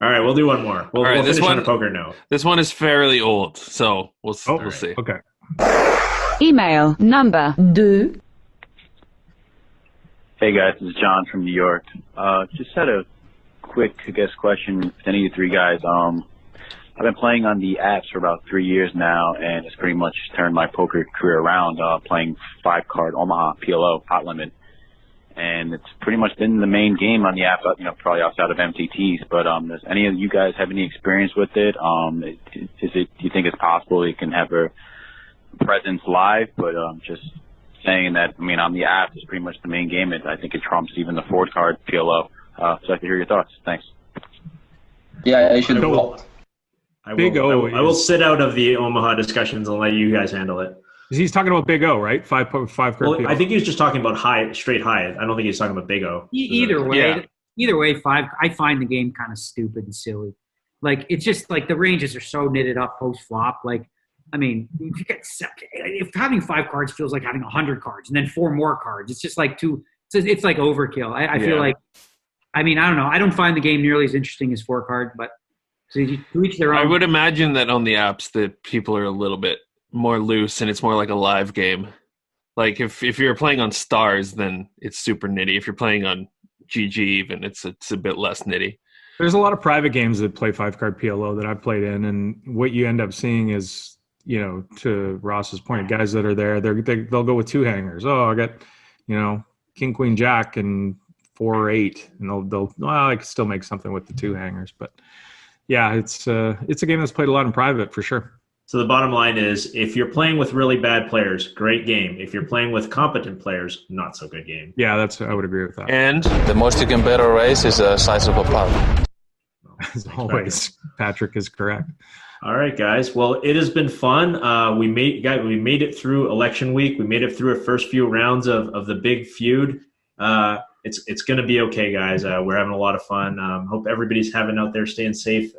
All right, we'll do one more. We'll finish on a poker note. This one is fairly old, so we'll see. Okay. Email number 2. Hey guys, this is John from New York. Just had a quick, question with any of you three guys. I've been playing on the apps for about 3 years now, and it's pretty much turned my poker career around, playing 5-card Omaha PLO hot limit. And it's pretty much been the main game on the app, probably outside of MTTs. But does any of you guys have any experience with it? Do you think it's possible you can have a presence live? But just saying that, on the app is pretty much the main game. I think it trumps even the 4-card PLO. So I can hear your thoughts. Thanks. Yeah, I should have. I will sit out of the Omaha discussions and let you guys handle it. He's talking about Big O, right? 5 card. Well, I think he was just talking about straight high. I don't think he's talking about Big O. Either way, 5. I find the game kind of stupid and silly. Like, it's just like the ranges are so knitted up post flop. Like, if having 5 cards feels like having 100 cards and then 4 more cards, it's just like it's like overkill. I feel like, I don't know. I don't find the game nearly as interesting as 4 card, but to each their own. I would imagine that on the apps that people are a little bit more loose and it's more like a live game. Like if you're playing on Stars, then it's super nitty. If you're playing on GG even, it's a bit less nitty. There's a lot of private games that play 5-card PLO that I've played in, and what you end up seeing is, to Ross's point, guys that are there, they'll go with 2 hangers. Oh, I got, King, Queen, Jack, and 4 or 8, and I can still make something with the 2 hangers, but yeah, it's a game that's played a lot in private for sure. So the bottom line is, if you're playing with really bad players, great game. If you're playing with competent players, not so good game. Yeah, I would agree with that. And the most you can bet or raise is the size of a pot. As always, Patrick is correct. All right, guys. Well, it has been fun. We made it through election week. We made it through our first few rounds of the big feud. It's going to be okay, guys. We're having a lot of fun. Hope everybody's out there staying safe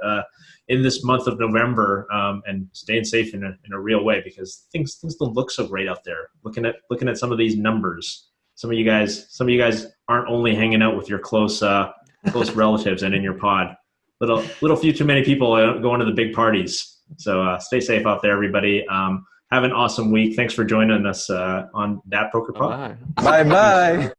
in this month of November, and staying safe in a real way, because things don't look so great out there. Looking at some of these numbers, some of you guys aren't only hanging out with your close relatives and in your pod. Little few too many people going to the big parties. So stay safe out there, everybody. Have an awesome week. Thanks for joining us on That Poker Pod. Bye bye.